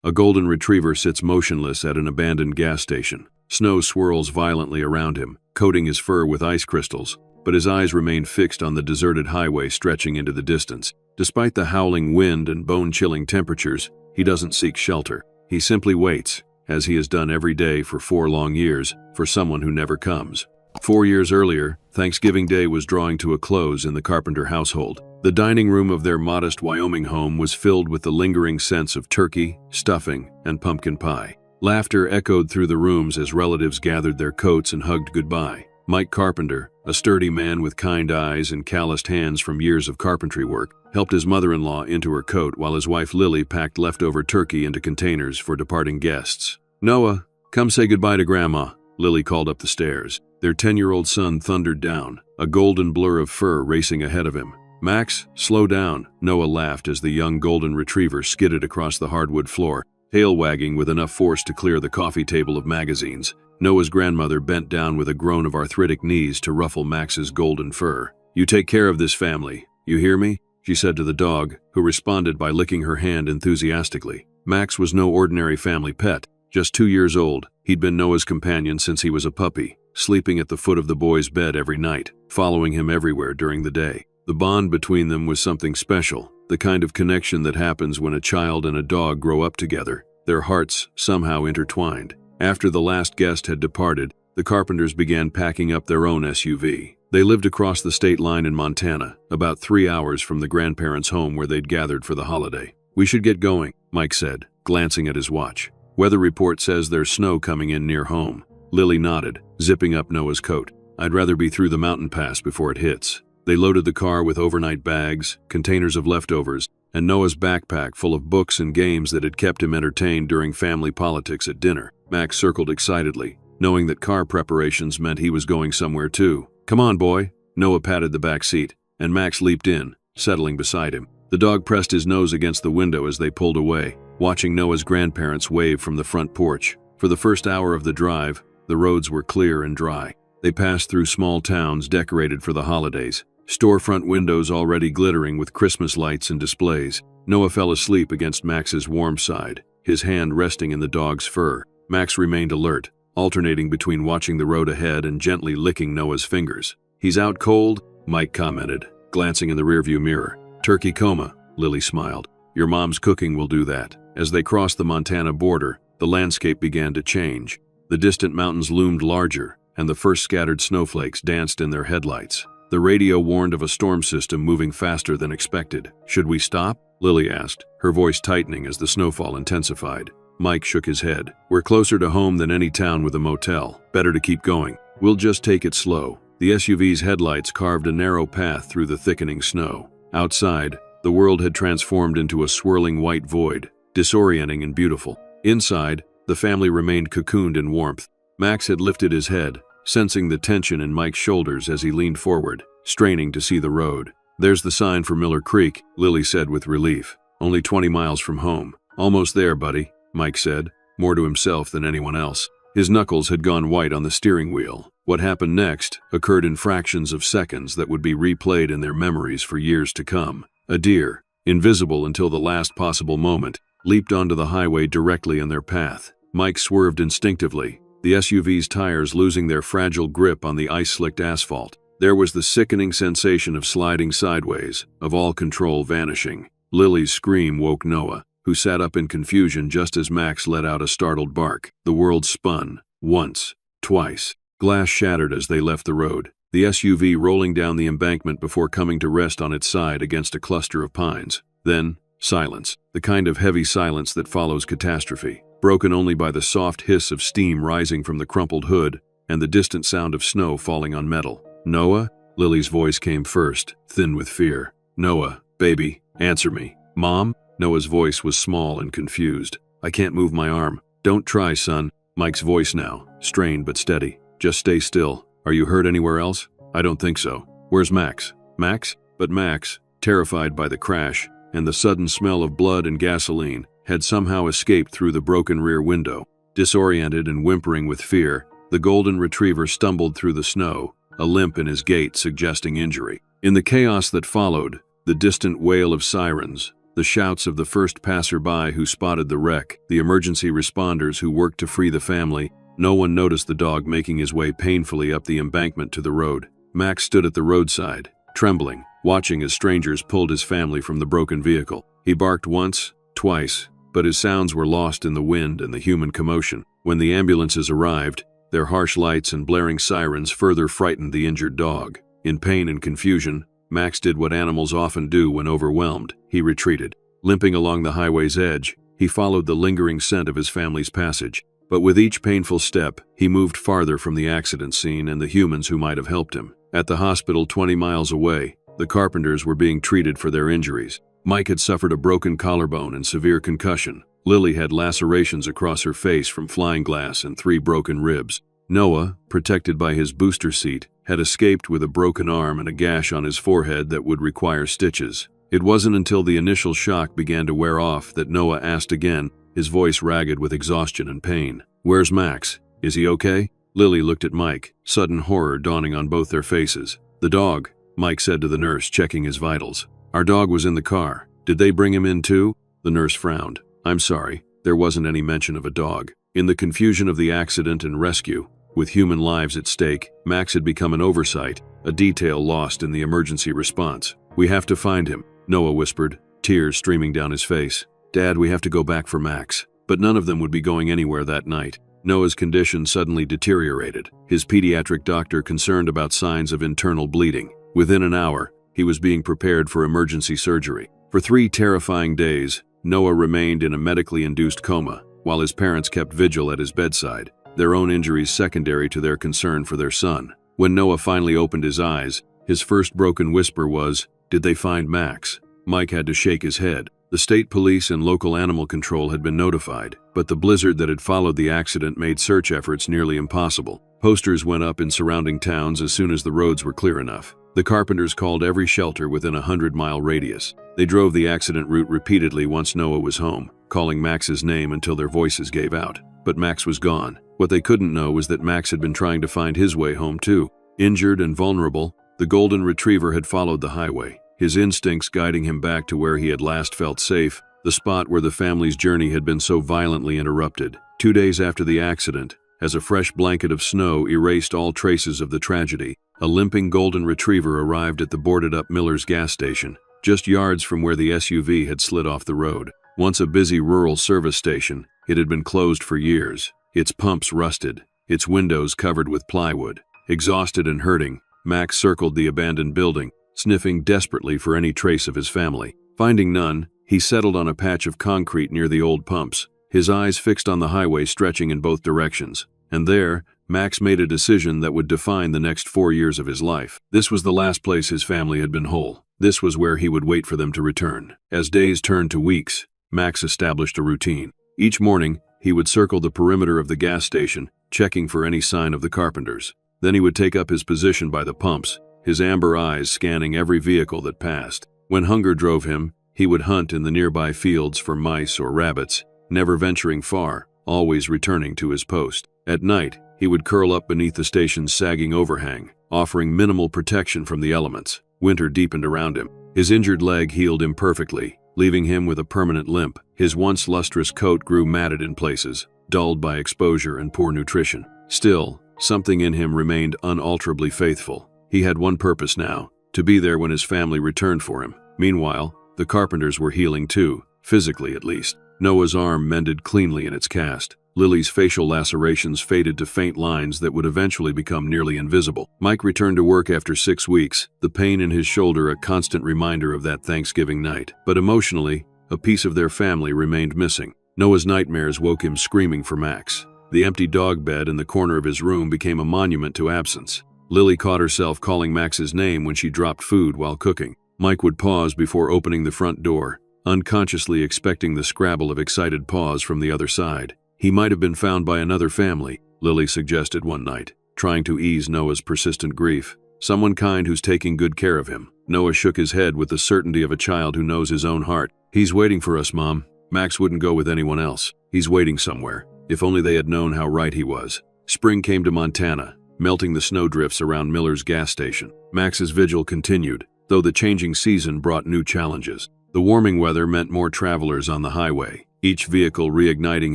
A golden retriever sits motionless at an abandoned gas station. Snow swirls violently around him, coating his fur with ice crystals, but his eyes remain fixed on the deserted highway stretching into the distance. Despite the howling wind and bone-chilling temperatures, he doesn't seek shelter. He simply waits, as he has done every day for 4 long years, for someone who never comes. 4 years earlier, Thanksgiving Day was drawing to a close in the Carpenter household. The dining room of their modest Wyoming home was filled with the lingering sense of turkey, stuffing, and pumpkin pie. Laughter echoed through the rooms as relatives gathered their coats and hugged goodbye. Mike Carpenter, a sturdy man with kind eyes and calloused hands from years of carpentry work, helped his mother-in-law into her coat while his wife Lily packed leftover turkey into containers for departing guests. "Noah, come say goodbye to Grandma," Lily called up the stairs. Their 10-year-old son thundered down, a golden blur of fur racing ahead of him. "Max, slow down," Noah laughed as the young golden retriever skidded across the hardwood floor, tail wagging with enough force to clear the coffee table of magazines. Noah's grandmother bent down with a groan of arthritic knees to ruffle Max's golden fur. "You take care of this family, you hear me?" she said to the dog, who responded by licking her hand enthusiastically. Max was no ordinary family pet. Just 2 years old, he'd been Noah's companion since he was a puppy, sleeping at the foot of the boy's bed every night, following him everywhere during the day. The bond between them was something special, the kind of connection that happens when a child and a dog grow up together, their hearts somehow intertwined. After the last guest had departed, the Carpenters began packing up their own SUV. They lived across the state line in Montana, about 3 hours from the grandparents' home where they'd gathered for the holiday. "We should get going," Mike said, glancing at his watch. "Weather report says there's snow coming in near home." Lily nodded, zipping up Noah's coat. "I'd rather be through the mountain pass before it hits." They loaded the car with overnight bags, containers of leftovers, and Noah's backpack full of books and games that had kept him entertained during family politics at dinner. Max circled excitedly, knowing that car preparations meant he was going somewhere too. "Come on, boy." Noah patted the back seat, and Max leaped in, settling beside him. The dog pressed his nose against the window as they pulled away, watching Noah's grandparents wave from the front porch. For the first hour of the drive, the roads were clear and dry. They passed through small towns decorated for the holidays, storefront windows already glittering with Christmas lights and displays. Noah fell asleep against Max's warm side, his hand resting in the dog's fur. Max remained alert, alternating between watching the road ahead and gently licking Noah's fingers. "He's out cold," Mike commented, glancing in the rearview mirror. "Turkey coma," Lily smiled. "Your mom's cooking will do that." As they crossed the Montana border, the landscape began to change. The distant mountains loomed larger, and the first scattered snowflakes danced in their headlights. The radio warned of a storm system moving faster than expected. "Should we stop?" Lily asked, her voice tightening as the snowfall intensified. Mike shook his head. "We're closer to home than any town with a motel. Better to keep going. We'll just take it slow." The SUV's headlights carved a narrow path through the thickening snow. Outside, the world had transformed into a swirling white void, disorienting and beautiful. Inside, the family remained cocooned in warmth. Max had lifted his head, sensing the tension in Mike's shoulders as he leaned forward, straining to see the road. "There's the sign for Miller Creek," Lily said with relief. "Only 20 miles from home." "Almost there, buddy," Mike said, more to himself than anyone else. His knuckles had gone white on the steering wheel. What happened next occurred in fractions of seconds that would be replayed in their memories for years to come. A deer, invisible until the last possible moment, leaped onto the highway directly in their path. Mike swerved instinctively, the SUV's tires losing their fragile grip on the ice-slicked asphalt. There was the sickening sensation of sliding sideways, of all control vanishing. Lily's scream woke Noah, who sat up in confusion just as Max let out a startled bark. The world spun, once, twice. Glass shattered as they left the road, the SUV rolling down the embankment before coming to rest on its side against a cluster of pines. Then, silence, the kind of heavy silence that follows catastrophe, broken only by the soft hiss of steam rising from the crumpled hood and the distant sound of snow falling on metal. "Noah?" Lily's voice came first, thin with fear. "Noah, baby, answer me." "Mom?" Noah's voice was small and confused. "I can't move my arm." "Don't try, son." Mike's voice now, strained but steady. "Just stay still. Are you hurt anywhere else?" "I don't think so." "Where's Max?" "Max?" But Max, terrified by the crash and the sudden smell of blood and gasoline, had somehow escaped through the broken rear window. Disoriented and whimpering with fear, the golden retriever stumbled through the snow, a limp in his gait suggesting injury. In the chaos that followed, the distant wail of sirens, The shouts of the first passerby who spotted the wreck, the emergency responders who worked to free the family. No one noticed the dog making his way painfully up the embankment to the road. Max stood at the roadside, trembling, watching as strangers pulled his family from the broken vehicle. He barked once, twice, but his sounds were lost in the wind and the human commotion. When the ambulances arrived, their harsh lights and blaring sirens further frightened the injured dog. In pain and confusion, Max did what animals often do when overwhelmed. He retreated. Limping along the highway's edge, he followed the lingering scent of his family's passage. But with each painful step, he moved farther from the accident scene and the humans who might have helped him. At the hospital 20 miles away, the Carpenters were being treated for their injuries. Mike had suffered a broken collarbone and severe concussion. Lily had lacerations across her face from flying glass and 3 broken ribs. Noah, protected by his booster seat, had escaped with a broken arm and a gash on his forehead that would require stitches. It wasn't until the initial shock began to wear off that Noah asked again, his voice ragged with exhaustion and pain. "Where's Max? Is he okay?" Lily looked at Mike, sudden horror dawning on both their faces. "The dog," Mike said to the nurse, checking his vitals. "Our dog was in the car. Did they bring him in too?" The nurse frowned. "I'm sorry, there wasn't any mention of a dog." In the confusion of the accident and rescue, with human lives at stake, Max had become an oversight, a detail lost in the emergency response. "We have to find him," Noah whispered, tears streaming down his face. "Dad, we have to go back for Max." But none of them would be going anywhere that night. Noah's condition suddenly deteriorated, his pediatric doctor concerned about signs of internal bleeding. Within an hour, he was being prepared for emergency surgery. For 3 terrifying days, Noah remained in a medically induced coma, while his parents kept vigil at his bedside, their own injuries secondary to their concern for their son. When Noah finally opened his eyes, his first broken whisper was, "Did they find Max?" Mike had to shake his head. The state police and local animal control had been notified, but the blizzard that had followed the accident made search efforts nearly impossible. Posters went up in surrounding towns as soon as the roads were clear enough. The Carpenters called every shelter within a 100-mile radius. They drove the accident route repeatedly once Noah was home, calling Max's name until their voices gave out. But Max was gone. What they couldn't know was that Max had been trying to find his way home too. Injured and vulnerable, the golden retriever had followed the highway, his instincts guiding him back to where he had last felt safe, the spot where the family's journey had been so violently interrupted. 2 days after the accident, as a fresh blanket of snow erased all traces of the tragedy, a limping golden retriever arrived at the boarded-up Miller's gas station, just yards from where the SUV had slid off the road. Once a busy rural service station, it had been closed for years, its pumps rusted, its windows covered with plywood. Exhausted and hurting, Max circled the abandoned building, sniffing desperately for any trace of his family. Finding none, he settled on a patch of concrete near the old pumps, his eyes fixed on the highway stretching in both directions. And there, Max made a decision that would define the next 4 years of his life. This was the last place his family had been whole. This was where he would wait for them to return. As days turned to weeks, Max established a routine. Each morning, he would circle the perimeter of the gas station, checking for any sign of the Carpenters. Then he would take up his position by the pumps, his amber eyes scanning every vehicle that passed. When hunger drove him, he would hunt in the nearby fields for mice or rabbits, never venturing far, always returning to his post. At night, he would curl up beneath the station's sagging overhang, offering minimal protection from the elements. Winter deepened around him. His injured leg healed imperfectly, leaving him with a permanent limp. His once lustrous coat grew matted in places, dulled by exposure and poor nutrition. Still, something in him remained unalterably faithful. He had one purpose now, to be there when his family returned for him. Meanwhile, the Carpenters were healing too, physically at least. Noah's arm mended cleanly in its cast. Lily's facial lacerations faded to faint lines that would eventually become nearly invisible. Mike returned to work after 6 weeks, the pain in his shoulder a constant reminder of that Thanksgiving night. But emotionally, a piece of their family remained missing. Noah's nightmares woke him screaming for Max. The empty dog bed in the corner of his room became a monument to absence. Lily caught herself calling Max's name when she dropped food while cooking. Mike would pause before opening the front door, unconsciously expecting the scrabble of excited paws from the other side. He might have been found by another family, Lily suggested one night, trying to ease Noah's persistent grief. Someone kind who's taking good care of him. Noah shook his head with the certainty of a child who knows his own heart. "He's waiting for us, Mom. Max wouldn't go with anyone else. He's waiting somewhere." If only they had known how right he was. Spring came to Montana, melting the snowdrifts around Miller's gas station. Max's vigil continued, though the changing season brought new challenges. The warming weather meant more travelers on the highway, each vehicle reigniting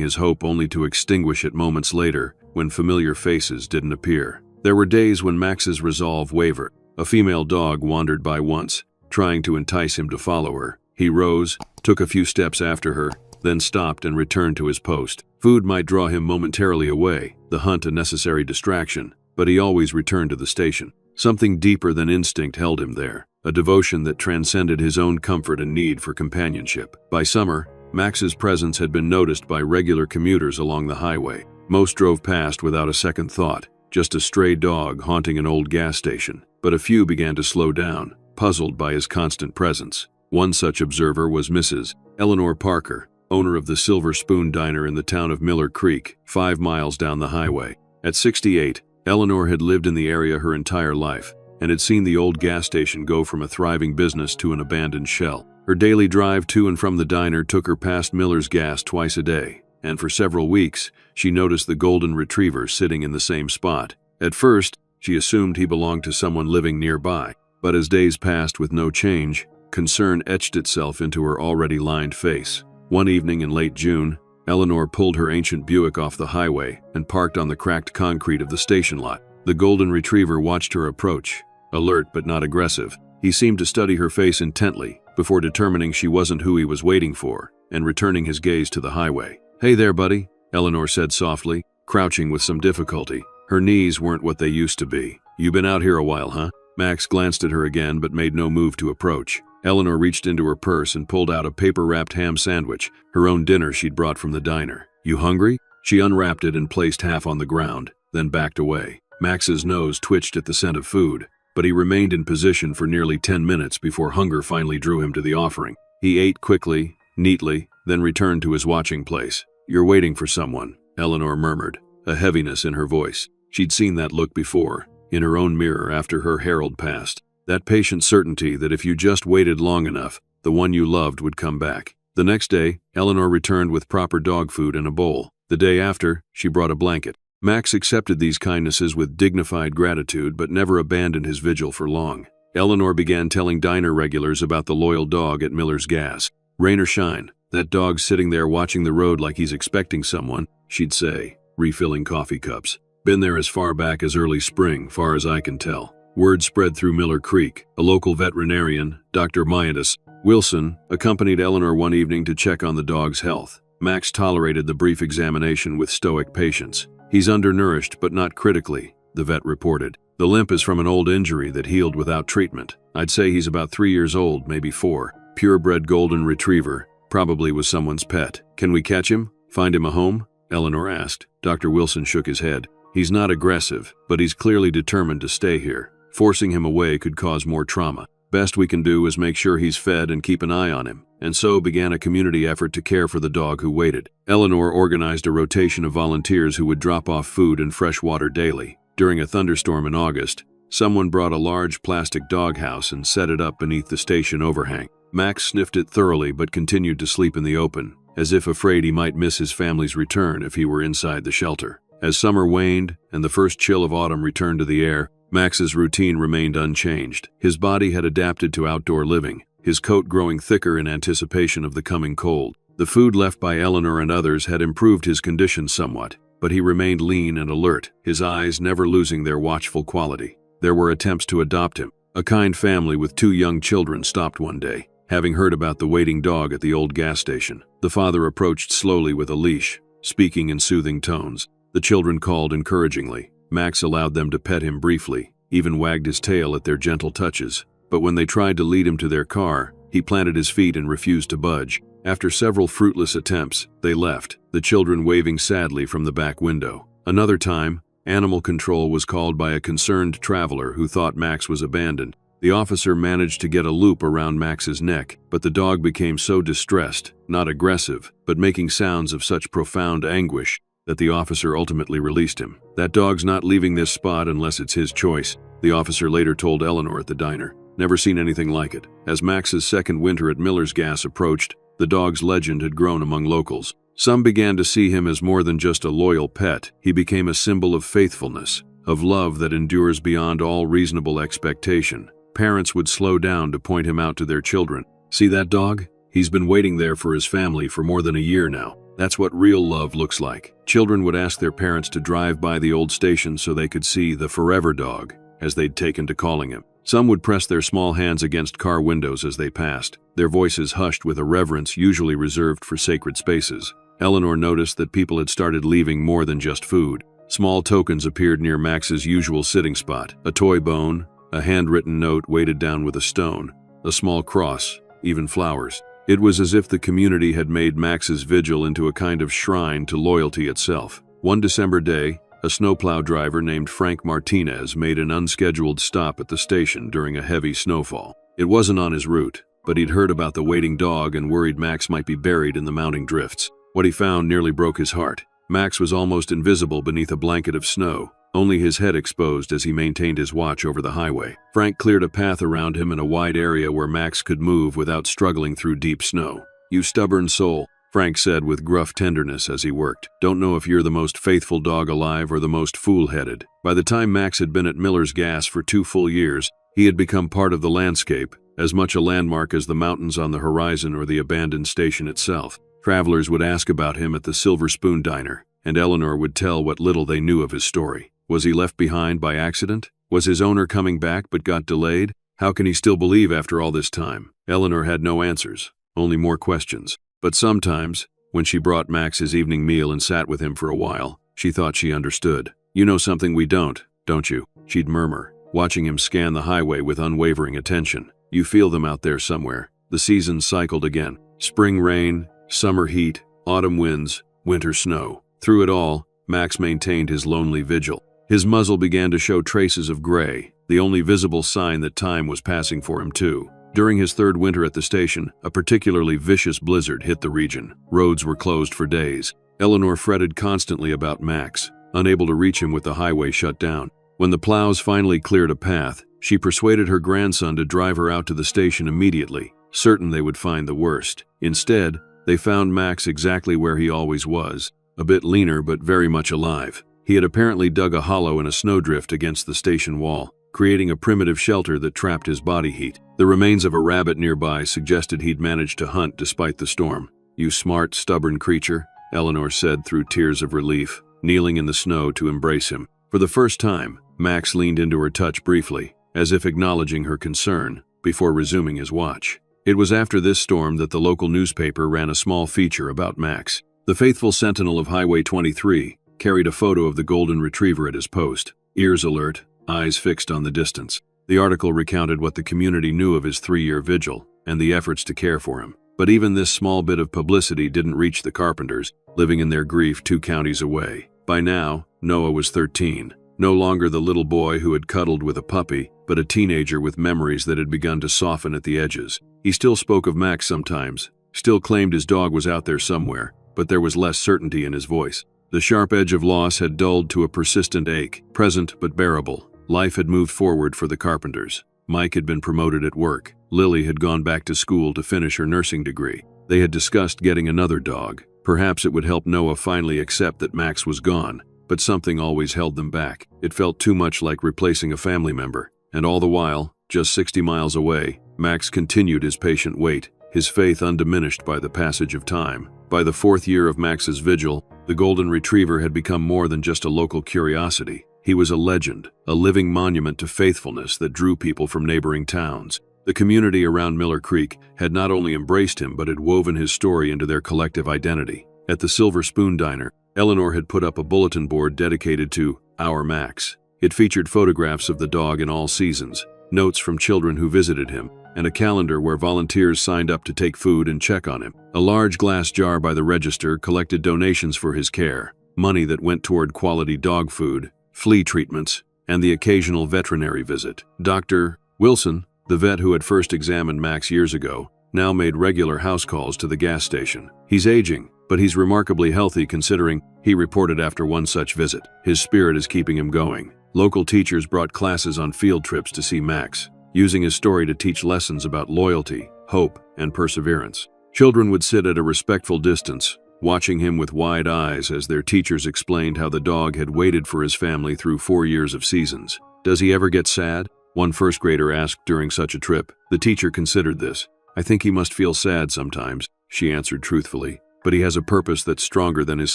his hope only to extinguish it moments later when familiar faces didn't appear. There were days when Max's resolve wavered. A female dog wandered by once, trying to entice him to follow her. He rose, took a few steps after her, then stopped and returned to his post. Food might draw him momentarily away, the hunt a necessary distraction, but he always returned to the station. Something deeper than instinct held him there, a devotion that transcended his own comfort and need for companionship. By summer, Max's presence had been noticed by regular commuters along the highway. Most drove past without a second thought, just a stray dog haunting an old gas station. But a few began to slow down, puzzled by his constant presence. One such observer was Mrs. Eleanor Parker, owner of the Silver Spoon Diner in the town of Miller Creek, 5 miles down the highway. At 68, Eleanor had lived in the area her entire life and had seen the old gas station go from a thriving business to an abandoned shell. Her daily drive to and from the diner took her past Miller's Gas twice a day, and for several weeks, she noticed the golden retriever sitting in the same spot. At first, she assumed he belonged to someone living nearby, but as days passed with no change, concern etched itself into her already lined face. One evening in late June, Eleanor pulled her ancient Buick off the highway and parked on the cracked concrete of the station lot. The golden retriever watched her approach, alert but not aggressive. He seemed to study her face intently before determining she wasn't who he was waiting for and returning his gaze to the highway. "Hey there, buddy," Eleanor said softly, crouching with some difficulty. Her knees weren't what they used to be. "You been out here a while, huh?" Max glanced at her again but made no move to approach. Eleanor reached into her purse and pulled out a paper-wrapped ham sandwich, her own dinner she'd brought from the diner. "You hungry?" She unwrapped it and placed half on the ground, then backed away. Max's nose twitched at the scent of food, but he remained in position for nearly 10 minutes before hunger finally drew him to the offering. He ate quickly, neatly, then returned to his watching place. "You're waiting for someone," Eleanor murmured, a heaviness in her voice. She'd seen that look before, in her own mirror after her Harold passed. That patient certainty that if you just waited long enough, the one you loved would come back. The next day, Eleanor returned with proper dog food in a bowl. The day after, she brought a blanket. Max accepted these kindnesses with dignified gratitude but never abandoned his vigil for long. Eleanor began telling diner regulars about the loyal dog at Miller's Gas. "Rain or shine, that dog's sitting there watching the road like he's expecting someone," she'd say, refilling coffee cups. "Been there as far back as early spring, far as I can tell." Word spread through Miller Creek. A local veterinarian, Dr. Midas Wilson, accompanied Eleanor one evening to check on the dog's health. Max tolerated the brief examination with stoic patience. "He's undernourished, but not critically," the vet reported. "The limp is from an old injury that healed without treatment. I'd say he's about 3 years old, maybe 4. Purebred golden retriever, probably was someone's pet. Can we catch him? Find him a home?" Eleanor asked. Dr. Wilson shook his head. "He's not aggressive, but he's clearly determined to stay here. Forcing him away could cause more trauma. Best we can do is make sure he's fed and keep an eye on him." And so began a community effort to care for the dog who waited. Eleanor organized a rotation of volunteers who would drop off food and fresh water daily. During a thunderstorm in August, someone brought a large plastic doghouse and set it up beneath the station overhang. Max sniffed it thoroughly but continued to sleep in the open, as if afraid he might miss his family's return if he were inside the shelter. As summer waned and the first chill of autumn returned to the air, Max's routine remained unchanged. His body had adapted to outdoor living, his coat growing thicker in anticipation of the coming cold. The food left by Eleanor and others had improved his condition somewhat, but he remained lean and alert, his eyes never losing their watchful quality. There were attempts to adopt him. A kind family with 2 young children stopped one day, having heard about the waiting dog at the old gas station. The father approached slowly with a leash, speaking in soothing tones. The children called encouragingly. Max allowed them to pet him briefly, even wagged his tail at their gentle touches. But when they tried to lead him to their car, he planted his feet and refused to budge. After several fruitless attempts, they left, the children waving sadly from the back window. Another time, animal control was called by a concerned traveler who thought Max was abandoned. The officer managed to get a loop around Max's neck, but the dog became so distressed, not aggressive, but making sounds of such profound anguish, that the officer ultimately released him. "That dog's not leaving this spot unless it's his choice," the officer later told Eleanor at the diner. "Never seen anything like it." As Max's second winter at Miller's Gas approached, the dog's legend had grown among locals. Some began to see him as more than just a loyal pet. He became a symbol of faithfulness, of love that endures beyond all reasonable expectation. Parents would slow down to point him out to their children, "See that dog? He's been waiting there for his family for more than a year now. That's what real love looks like." Children would ask their parents to drive by the old station so they could see the forever dog, as they'd taken to calling him. Some would press their small hands against car windows as they passed, their voices hushed with a reverence usually reserved for sacred spaces. Eleanor noticed that people had started leaving more than just food. Small tokens appeared near Max's usual sitting spot: a toy bone, a handwritten note weighted down with a stone, a small cross, even flowers. It was as if the community had made Max's vigil into a kind of shrine to loyalty itself. One December day, a snowplow driver named Frank Martinez made an unscheduled stop at the station during a heavy snowfall. It wasn't on his route, but he'd heard about the waiting dog and worried Max might be buried in the mounting drifts. What he found nearly broke his heart. Max was almost invisible beneath a blanket of snow, only his head exposed as he maintained his watch over the highway. Frank cleared a path around him in a wide area where Max could move without struggling through deep snow. "You stubborn soul," Frank said with gruff tenderness as he worked. "Don't know if you're the most faithful dog alive or the most fool-headed." By the time Max had been at Miller's Gas for 2 full years, he had become part of the landscape, as much a landmark as the mountains on the horizon or the abandoned station itself. Travelers would ask about him at the Silver Spoon Diner, and Eleanor would tell what little they knew of his story. Was he left behind by accident? Was his owner coming back but got delayed? How can he still believe after all this time? Eleanor had no answers, only more questions. But sometimes, when she brought Max his evening meal and sat with him for a while, she thought she understood. "You know something we don't you?" she'd murmur, watching him scan the highway with unwavering attention. "You feel them out there somewhere." The seasons cycled again. Spring rain, summer heat, autumn winds, winter snow. Through it all, Max maintained his lonely vigil. His muzzle began to show traces of gray, the only visible sign that time was passing for him too. During his 3rd winter at the station, a particularly vicious blizzard hit the region. Roads were closed for days. Eleanor fretted constantly about Max, unable to reach him with the highway shut down. When the plows finally cleared a path, she persuaded her grandson to drive her out to the station immediately, certain they would find the worst. Instead, they found Max exactly where he always was, a bit leaner but very much alive. He had apparently dug a hollow in a snowdrift against the station wall, creating a primitive shelter that trapped his body heat. The remains of a rabbit nearby suggested he'd managed to hunt despite the storm. "You smart, stubborn creature," Eleanor said through tears of relief, kneeling in the snow to embrace him. For the first time, Max leaned into her touch briefly, as if acknowledging her concern, before resuming his watch. It was after this storm that the local newspaper ran a small feature about Max. The faithful sentinel of Highway 23 carried a photo of the golden retriever at his post, ears alert, eyes fixed on the distance. The article recounted what the community knew of his 3-year vigil and the efforts to care for him. But even this small bit of publicity didn't reach the Carpenters, living in their grief 2 counties away. By now, Noah was 13, no longer the little boy who had cuddled with a puppy, but a teenager with memories that had begun to soften at the edges. He still spoke of Max sometimes, still claimed his dog was out there somewhere, but there was less certainty in his voice. The sharp edge of loss had dulled to a persistent ache, present but bearable. Life had moved forward for the Carpenters. Mike had been promoted at work. Lily had gone back to school to finish her nursing degree. They had discussed getting another dog. Perhaps it would help Noah finally accept that Max was gone, but something always held them back. It felt too much like replacing a family member. And all the while, just 60 miles away, Max continued his patient wait, his faith undiminished by the passage of time. By the 4th year of Max's vigil, the golden retriever had become more than just a local curiosity. He was a legend, a living monument to faithfulness that drew people from neighboring towns. The community around Miller Creek had not only embraced him but had woven his story into their collective identity. At the Silver Spoon Diner, Eleanor had put up a bulletin board dedicated to Our Max. It featured photographs of the dog in all seasons, notes from children who visited him, and a calendar where volunteers signed up to take food and check on him. A large glass jar by the register collected donations for his care, money that went toward quality dog food, flea treatments, and the occasional veterinary visit. Dr. Wilson, the vet who had first examined Max years ago, now made regular house calls to the gas station. "He's aging, but he's remarkably healthy considering," he reported after one such visit. "His spirit is keeping him going." Local teachers brought classes on field trips to see Max, using his story to teach lessons about loyalty, hope, and perseverance. Children would sit at a respectful distance, watching him with wide eyes as their teachers explained how the dog had waited for his family through 4 years of seasons. "Does he ever get sad?" one first grader asked during such a trip. The teacher considered this. "I think he must feel sad sometimes," she answered truthfully, "but he has a purpose that's stronger than his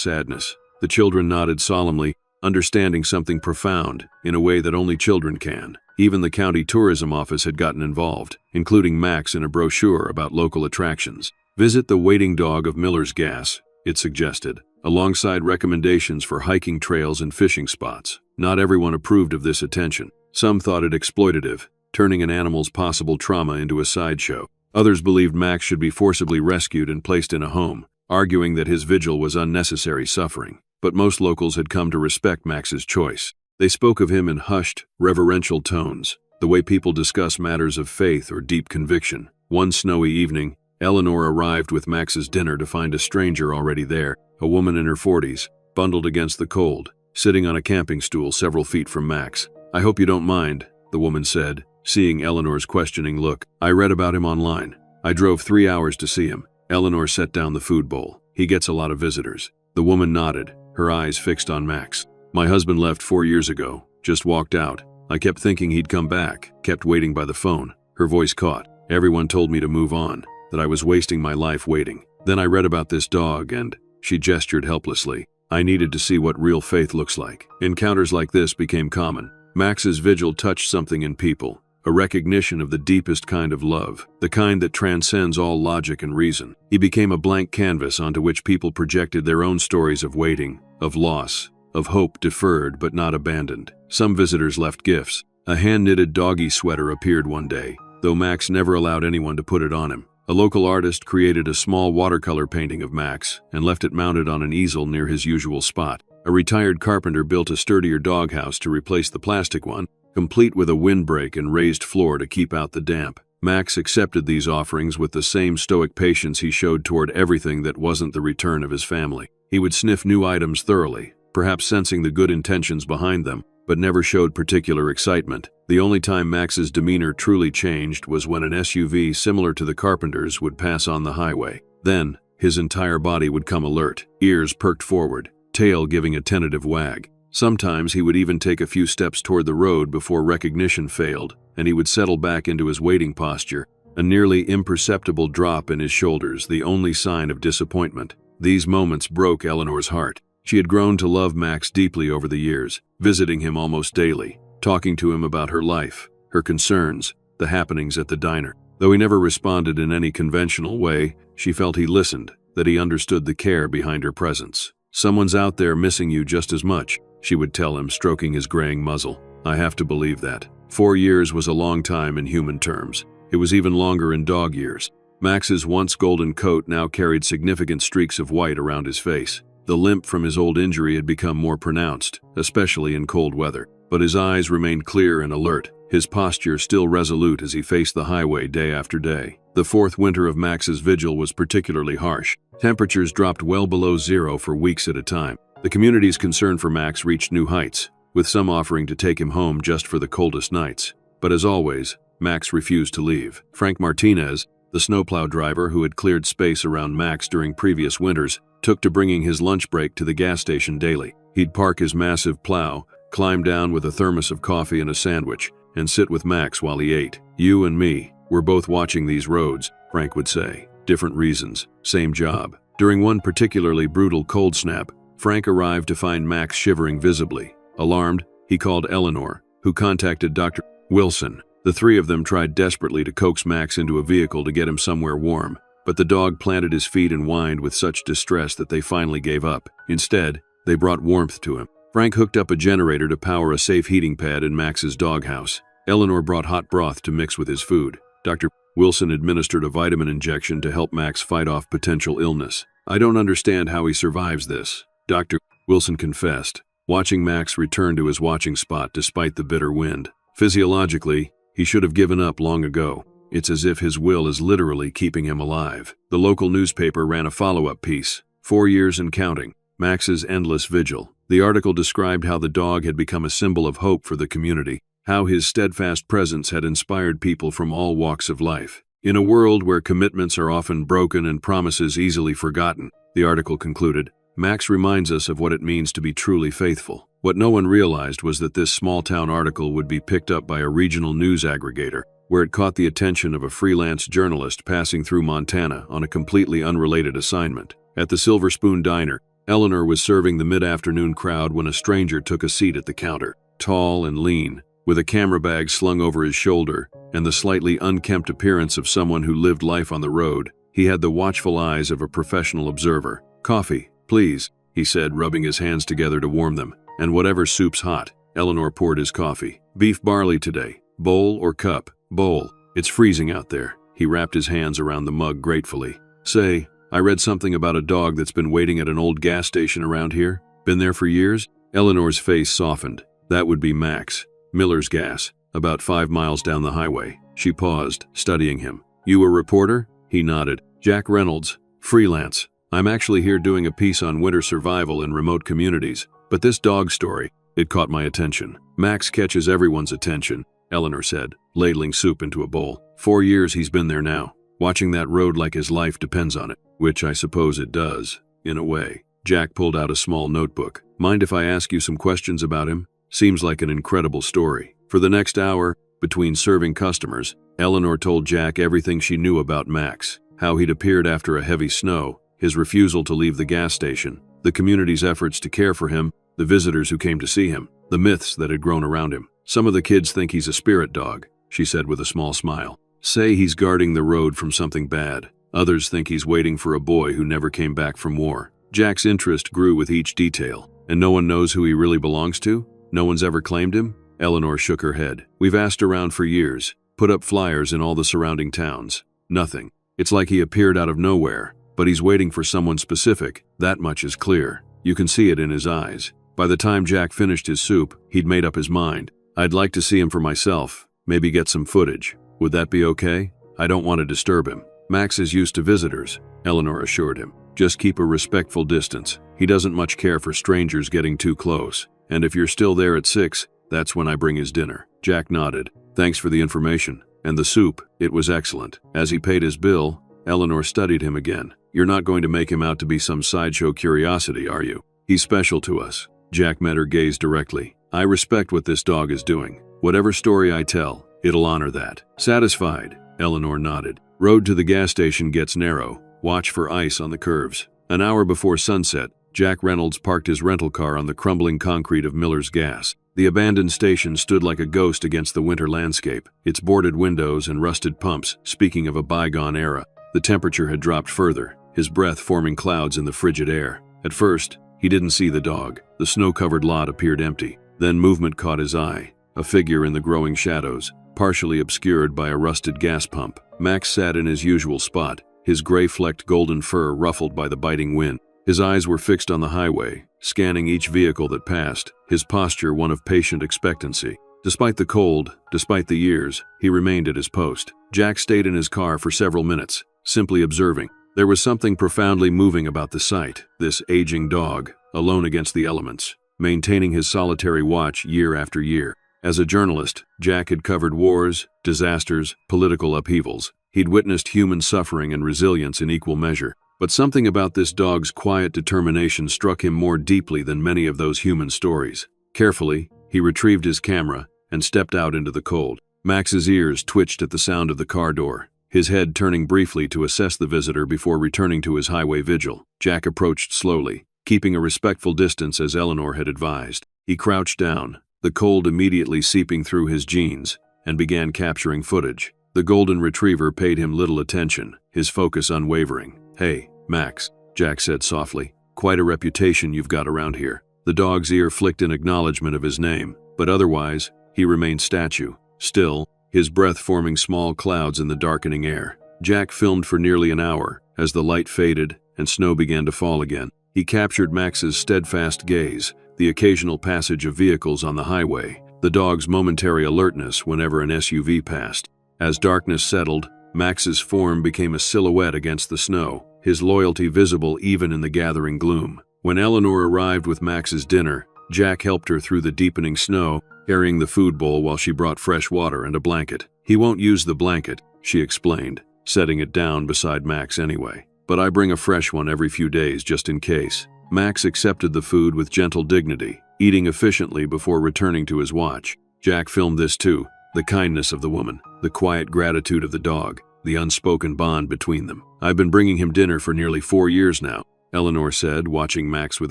sadness." The children nodded solemnly, understanding something profound in a way that only children can. Even the county tourism office had gotten involved, including Max in a brochure about local attractions. "Visit the Waiting Dog of Miller's Gas," it suggested, alongside recommendations for hiking trails and fishing spots. Not everyone approved of this attention. Some thought it exploitative, turning an animal's possible trauma into a sideshow. Others believed Max should be forcibly rescued and placed in a home, arguing that his vigil was unnecessary suffering. But most locals had come to respect Max's choice. They spoke of him in hushed, reverential tones, the way people discuss matters of faith or deep conviction. One snowy evening, Eleanor arrived with Max's dinner to find a stranger already there, a woman in her 40s, bundled against the cold, sitting on a camping stool several feet from Max. "I hope you don't mind," the woman said, seeing Eleanor's questioning look. "I read about him online. I drove 3 hours to see him." Eleanor set down the food bowl. "He gets a lot of visitors." The woman nodded, her eyes fixed on Max. "My husband left 4 years ago, just walked out. I kept thinking he'd come back, kept waiting by the phone." Her voice caught. "Everyone told me to move on, that I was wasting my life waiting. Then I read about this dog and," she gestured helplessly, "I needed to see what real faith looks like." Encounters like this became common. Max's vigil touched something in people, a recognition of the deepest kind of love, the kind that transcends all logic and reason. He became a blank canvas onto which people projected their own stories of waiting, of loss, of hope deferred but not abandoned. Some visitors left gifts. A hand-knitted doggy sweater appeared one day, though Max never allowed anyone to put it on him. A local artist created a small watercolor painting of Max and left it mounted on an easel near his usual spot. A retired carpenter built a sturdier doghouse to replace the plastic one, complete with a windbreak and raised floor to keep out the damp. Max accepted these offerings with the same stoic patience he showed toward everything that wasn't the return of his family. He would sniff new items thoroughly, perhaps sensing the good intentions behind them, but never showed particular excitement. The only time Max's demeanor truly changed was when an SUV similar to the carpenter's would pass on the highway. Then, his entire body would come alert, ears perked forward, tail giving a tentative wag. Sometimes he would even take a few steps toward the road before recognition failed, and he would settle back into his waiting posture, a nearly imperceptible drop in his shoulders, the only sign of disappointment. These moments broke Eleanor's heart. She had grown to love Max deeply over the years, visiting him almost daily, talking to him about her life, her concerns, the happenings at the diner. Though he never responded in any conventional way, she felt he listened, that he understood the care behind her presence. "Someone's out there missing you just as much," she would tell him, stroking his graying muzzle. "I have to believe that." 4 years was a long time in human terms. It was even longer in dog years. Max's once golden coat now carried significant streaks of white around his face. The limp from his old injury had become more pronounced, especially in cold weather. But his eyes remained clear and alert, his posture still resolute as he faced the highway day after day. The 4th winter of Max's vigil was particularly harsh. Temperatures dropped well below zero for weeks at a time. The community's concern for Max reached new heights, with some offering to take him home just for the coldest nights. But as always, Max refused to leave. Frank Martinez, the snowplow driver who had cleared space around Max during previous winters, took to bringing his lunch break to the gas station daily. He'd park his massive plow, climb down with a thermos of coffee and a sandwich, and sit with Max while he ate. "You and me, we're both watching these roads," Frank would say. "Different reasons, same job." During one particularly brutal cold snap, Frank arrived to find Max shivering visibly. Alarmed, he called Eleanor, who contacted Dr. Wilson. The three of them tried desperately to coax Max into a vehicle to get him somewhere warm, but the dog planted his feet and whined with such distress that they finally gave up. Instead, they brought warmth to him. Frank hooked up a generator to power a safe heating pad in Max's doghouse. Eleanor brought hot broth to mix with his food. Dr. Wilson administered a vitamin injection to help Max fight off potential illness. "I don't understand how he survives this," Dr. Wilson confessed, watching Max return to his watching spot despite the bitter wind. "Physiologically, he should have given up long ago. It's as if his will is literally keeping him alive." The local newspaper ran a follow-up piece, 4 years and counting, Max's endless vigil. The article described how the dog had become a symbol of hope for the community, how his steadfast presence had inspired people from all walks of life. In a world where commitments are often broken and promises easily forgotten, the article concluded, Max reminds us of what it means to be truly faithful. What no one realized was that this small-town article would be picked up by a regional news aggregator, where it caught the attention of a freelance journalist passing through Montana on a completely unrelated assignment. At the Silver Spoon Diner, Eleanor was serving the mid-afternoon crowd when a stranger took a seat at the counter. Tall and lean, with a camera bag slung over his shoulder and the slightly unkempt appearance of someone who lived life on the road, he had the watchful eyes of a professional observer. "Coffee, please," he said, rubbing his hands together to warm them. "And whatever soup's hot." Eleanor poured his coffee. "Beef barley today. Bowl or cup?" "Bowl. It's freezing out there." He wrapped his hands around the mug gratefully. "Say, I read something about a dog that's been waiting at an old gas station around here. Been there for years?" Eleanor's face softened. "That would be Max. Miller's Gas, about 5 miles down the highway." She paused, studying him. "You a reporter?" He nodded. "Jack Reynolds. Freelance. I'm actually here doing a piece on winter survival in remote communities. But this dog story, it caught my attention." "Max catches everyone's attention," Eleanor said, ladling soup into a bowl. 4 years he's been there now, watching that road like his life depends on it. Which I suppose it does, in a way. Jack pulled out a small notebook. "Mind if I ask you some questions about him? Seems like an incredible story." For the next hour, between serving customers, Eleanor told Jack everything she knew about Max. How he'd appeared after a heavy snow, his refusal to leave the gas station, the community's efforts to care for him, the visitors who came to see him, the myths that had grown around him. "Some of the kids think he's a spirit dog," she said with a small smile. "Say he's guarding the road from something bad. Others think he's waiting for a boy who never came back from war." Jack's interest grew with each detail. "And no one knows who he really belongs to? No one's ever claimed him?" Eleanor shook her head. "We've asked around for years, put up flyers in all the surrounding towns. Nothing. It's like he appeared out of nowhere, but he's waiting for someone specific. That much is clear. You can see it in his eyes." By the time Jack finished his soup, he'd made up his mind. "I'd like to see him for myself, maybe get some footage. Would that be okay? I don't want to disturb him." "Max is used to visitors," Eleanor assured him. "Just keep a respectful distance. He doesn't much care for strangers getting too close. And if you're still there at 6, that's when I bring his dinner." Jack nodded. "Thanks for the information. And the soup, it was excellent." As he paid his bill, Eleanor studied him again. "You're not going to make him out to be some sideshow curiosity, are you? He's special to us." Jack met her gaze directly. "I respect what this dog is doing. Whatever story I tell, it'll honor that." "Satisfied," Eleanor nodded. Road to the gas station gets narrow. Watch for ice on the curves. An hour before sunset, Jack Reynolds parked his rental car on the crumbling concrete of Miller's Gas. The abandoned station stood like a ghost against the winter landscape, its boarded windows and rusted pumps speaking of a bygone era. The temperature had dropped further, his breath forming clouds in the frigid air. At first, he didn't see the dog. The snow-covered lot appeared empty. Then movement caught his eye, a figure in the growing shadows, partially obscured by a rusted gas pump. Max sat in his usual spot, his gray-flecked golden fur ruffled by the biting wind. His eyes were fixed on the highway, scanning each vehicle that passed, his posture one of patient expectancy. Despite the cold, despite the years, he remained at his post. Jack stayed in his car for several minutes, simply observing. There was something profoundly moving about the sight, this aging dog, alone against the elements, maintaining his solitary watch year after year. As a journalist, Jack had covered wars, disasters, political upheavals. He'd witnessed human suffering and resilience in equal measure. But something about this dog's quiet determination struck him more deeply than many of those human stories. Carefully, he retrieved his camera and stepped out into the cold. Max's ears twitched at the sound of the car door, his head turning briefly to assess the visitor before returning to his highway vigil. Jack approached slowly, keeping a respectful distance as Eleanor had advised. He crouched down, the cold immediately seeping through his jeans, and began capturing footage. The golden retriever paid him little attention, his focus unwavering. "Hey, Max," Jack said softly. "Quite a reputation you've got around here." The dog's ear flicked in acknowledgement of his name, but otherwise, he remained statue, still, his breath forming small clouds in the darkening air. Jack filmed for nearly an hour. As the light faded and snow began to fall again, he captured Max's steadfast gaze, the occasional passage of vehicles on the highway, the dog's momentary alertness whenever an SUV passed. As darkness settled, Max's form became a silhouette against the snow, his loyalty visible even in the gathering gloom. When Eleanor arrived with Max's dinner, Jack helped her through the deepening snow, carrying the food bowl while she brought fresh water and a blanket. "He won't use the blanket," she explained, setting it down beside Max anyway. "But I bring a fresh one every few days just in case." Max accepted the food with gentle dignity, eating efficiently before returning to his watch. Jack filmed this too, The kindness of the woman, the quiet gratitude of the dog, the unspoken bond between them. "I've been bringing him dinner for nearly 4 years now," Eleanor said, watching Max with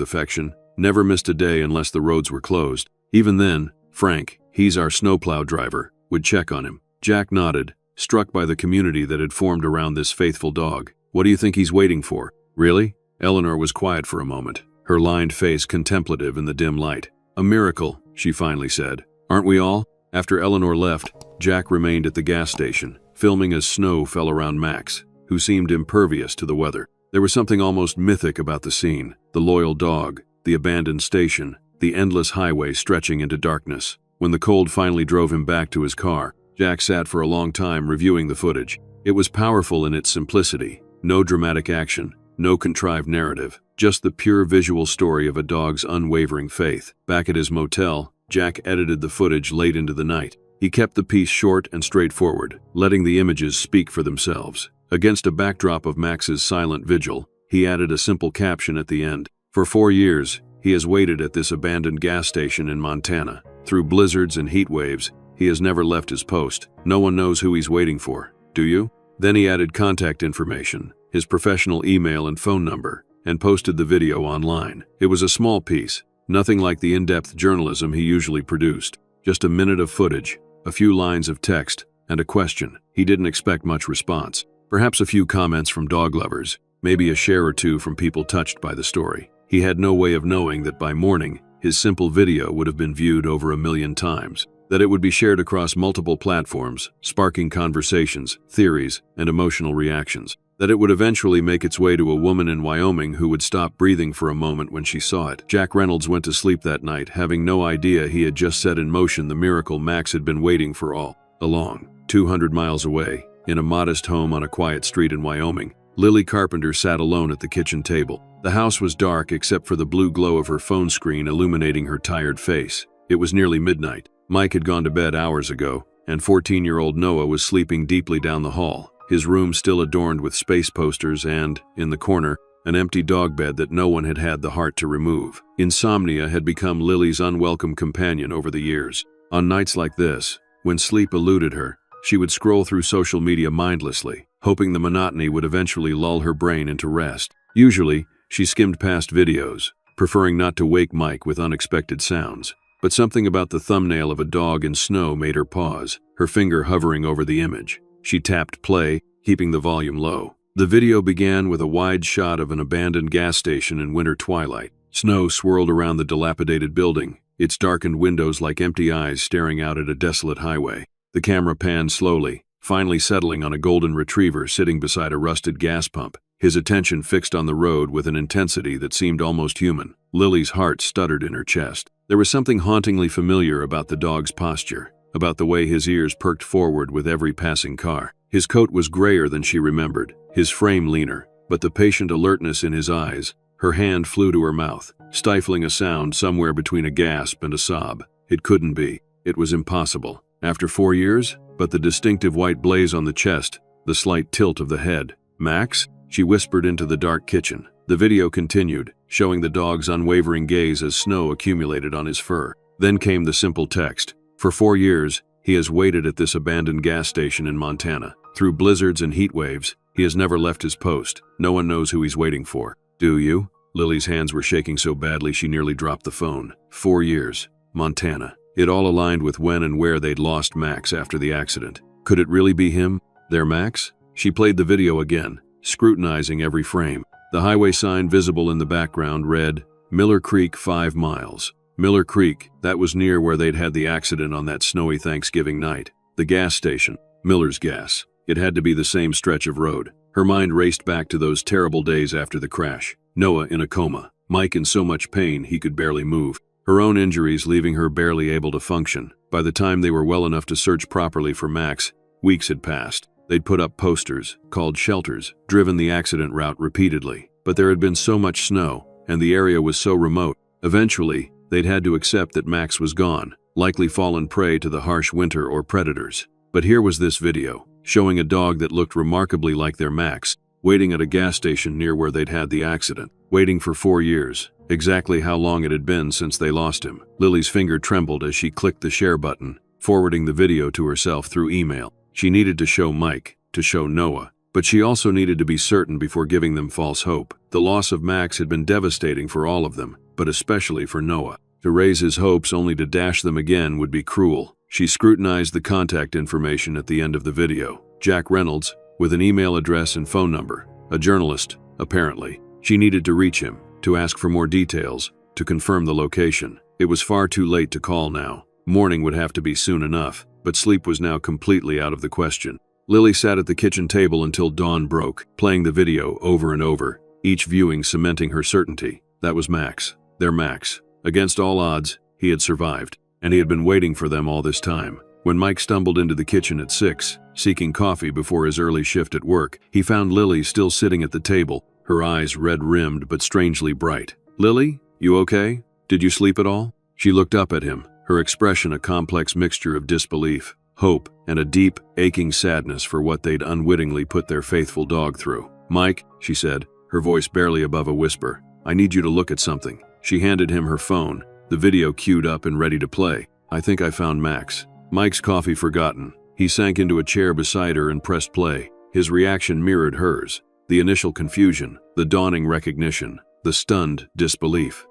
affection. "Never missed a day unless the roads were closed. Even then, Frank, he's our snowplow driver, would check on him." Jack nodded, struck by the community that had formed around this faithful dog. "What do you think he's waiting for?" "Really?" Eleanor was quiet for a moment, her lined face contemplative in the dim light. "A miracle," she finally said. "Aren't we all?" After Eleanor left, Jack remained at the gas station, filming as snow fell around Max, who seemed impervious to the weather. There was something almost mythic about the scene: the loyal dog, the abandoned station, the endless highway stretching into darkness. When the cold finally drove him back to his car, Jack sat for a long time reviewing the footage. It was powerful in its simplicity. No dramatic action, no contrived narrative, just the pure visual story of a dog's unwavering faith. Back at his motel, Jack edited the footage late into the night. He kept the piece short and straightforward, letting the images speak for themselves. Against a backdrop of Max's silent vigil, he added a simple caption at the end. "For 4 years, he has waited at this abandoned gas station in Montana. Through blizzards and heat waves, he has never left his post. No one knows who he's waiting for. Do you?" Then he added contact information, his professional email and phone number, and posted the video online. It was a small piece, nothing like the in-depth journalism he usually produced. Just a minute of footage, a few lines of text, and a question. He didn't expect much response. Perhaps a few comments from dog lovers, maybe a share or two from people touched by the story. He had no way of knowing that by morning, his simple video would have been viewed over 1 million times, that it would be shared across multiple platforms, sparking conversations, theories, and emotional reactions, that it would eventually make its way to a woman in Wyoming who would stop breathing for a moment when she saw it. Jack Reynolds went to sleep that night, having no idea he had just set in motion the miracle Max had been waiting for all along. 200 miles away, in a modest home on a quiet street in Wyoming, Lily Carpenter sat alone at the kitchen table. The house was dark except for the blue glow of her phone screen illuminating her tired face. It was nearly midnight. Mike had gone to bed hours ago, and 14-year-old Noah was sleeping deeply down the hall, his room still adorned with space posters and, in the corner, an empty dog bed that no one had had the heart to remove. Insomnia had become Lily's unwelcome companion over the years. On nights like this, when sleep eluded her, she would scroll through social media mindlessly, hoping the monotony would eventually lull her brain into rest. Usually, she skimmed past videos, preferring not to wake Mike with unexpected sounds. But something about the thumbnail of a dog in snow made her pause, her finger hovering over the image. She tapped play, keeping the volume low. The video began with a wide shot of an abandoned gas station in winter twilight. Snow swirled around the dilapidated building, its darkened windows like empty eyes staring out at a desolate highway. The camera panned slowly, finally settling on a golden retriever sitting beside a rusted gas pump, his attention fixed on the road with an intensity that seemed almost human. Lily's heart stuttered in her chest. There was something hauntingly familiar about the dog's posture, about the way his ears perked forward with every passing car. His coat was grayer than she remembered, his frame leaner, but the patient alertness in his eyes. Her hand flew to her mouth, stifling a sound somewhere between a gasp and a sob. It couldn't be. It was impossible. After 4 years? But the distinctive white blaze on the chest, the slight tilt of the head. "Max?" she whispered into the dark kitchen. The video continued, showing the dog's unwavering gaze as snow accumulated on his fur. Then came the simple text. "For 4 years, he has waited at this abandoned gas station in Montana. Through blizzards and heat waves, he has never left his post. No one knows who he's waiting for. Do you?" Lily's hands were shaking so badly she nearly dropped the phone. 4 years. Montana. It all aligned with when and where they'd lost Max after the accident. Could it really be him? Their Max? She played the video again, scrutinizing every frame. The highway sign visible in the background read, "Miller Creek 5 miles. Miller Creek, that was near where they'd had the accident on that snowy Thanksgiving night. The gas station, Miller's Gas. It had to be the same stretch of road. Her mind raced back to those terrible days after the crash. Noah in a coma, Mike in so much pain he could barely move. Her own injuries leaving her barely able to function. By the time they were well enough to search properly for Max, weeks had passed. They'd put up posters, called shelters, driven the accident route repeatedly. But there had been so much snow, and the area was so remote. Eventually, they'd had to accept that Max was gone, likely fallen prey to the harsh winter or predators. But here was this video, showing a dog that looked remarkably like their Max, waiting at a gas station near where they'd had the accident. Waiting for 4 years. Exactly how long it had been since they lost him. Lily's finger trembled as she clicked the share button, forwarding the video to herself through email. She needed to show Mike, to show Noah, but she also needed to be certain before giving them false hope. The loss of Max had been devastating for all of them, but especially for Noah. To raise his hopes only to dash them again would be cruel. She scrutinized the contact information at the end of the video. Jack Reynolds, with an email address and phone number. A journalist, apparently. She needed to reach him, to ask for more details, to confirm the location. It was far too late to call now. Morning would have to be soon enough, but sleep was now completely out of the question. Lily sat at the kitchen table until dawn broke, playing the video over and over, each viewing cementing her certainty. That was Max. Their Max. Against all odds, he had survived, and he had been waiting for them all this time. When Mike stumbled into the kitchen at 6, seeking coffee before his early shift at work, he found Lily still sitting at the table, her eyes red-rimmed but strangely bright. "Lily, you okay? Did you sleep at all?" She looked up at him, her expression a complex mixture of disbelief, hope, and a deep, aching sadness for what they'd unwittingly put their faithful dog through. "Mike," she said, her voice barely above a whisper, "I need you to look at something." She handed him her phone, the video queued up and ready to play. "I think I found Max." Mike's coffee forgotten. He sank into a chair beside her and pressed play. His reaction mirrored hers. The initial confusion, the dawning recognition, the stunned disbelief.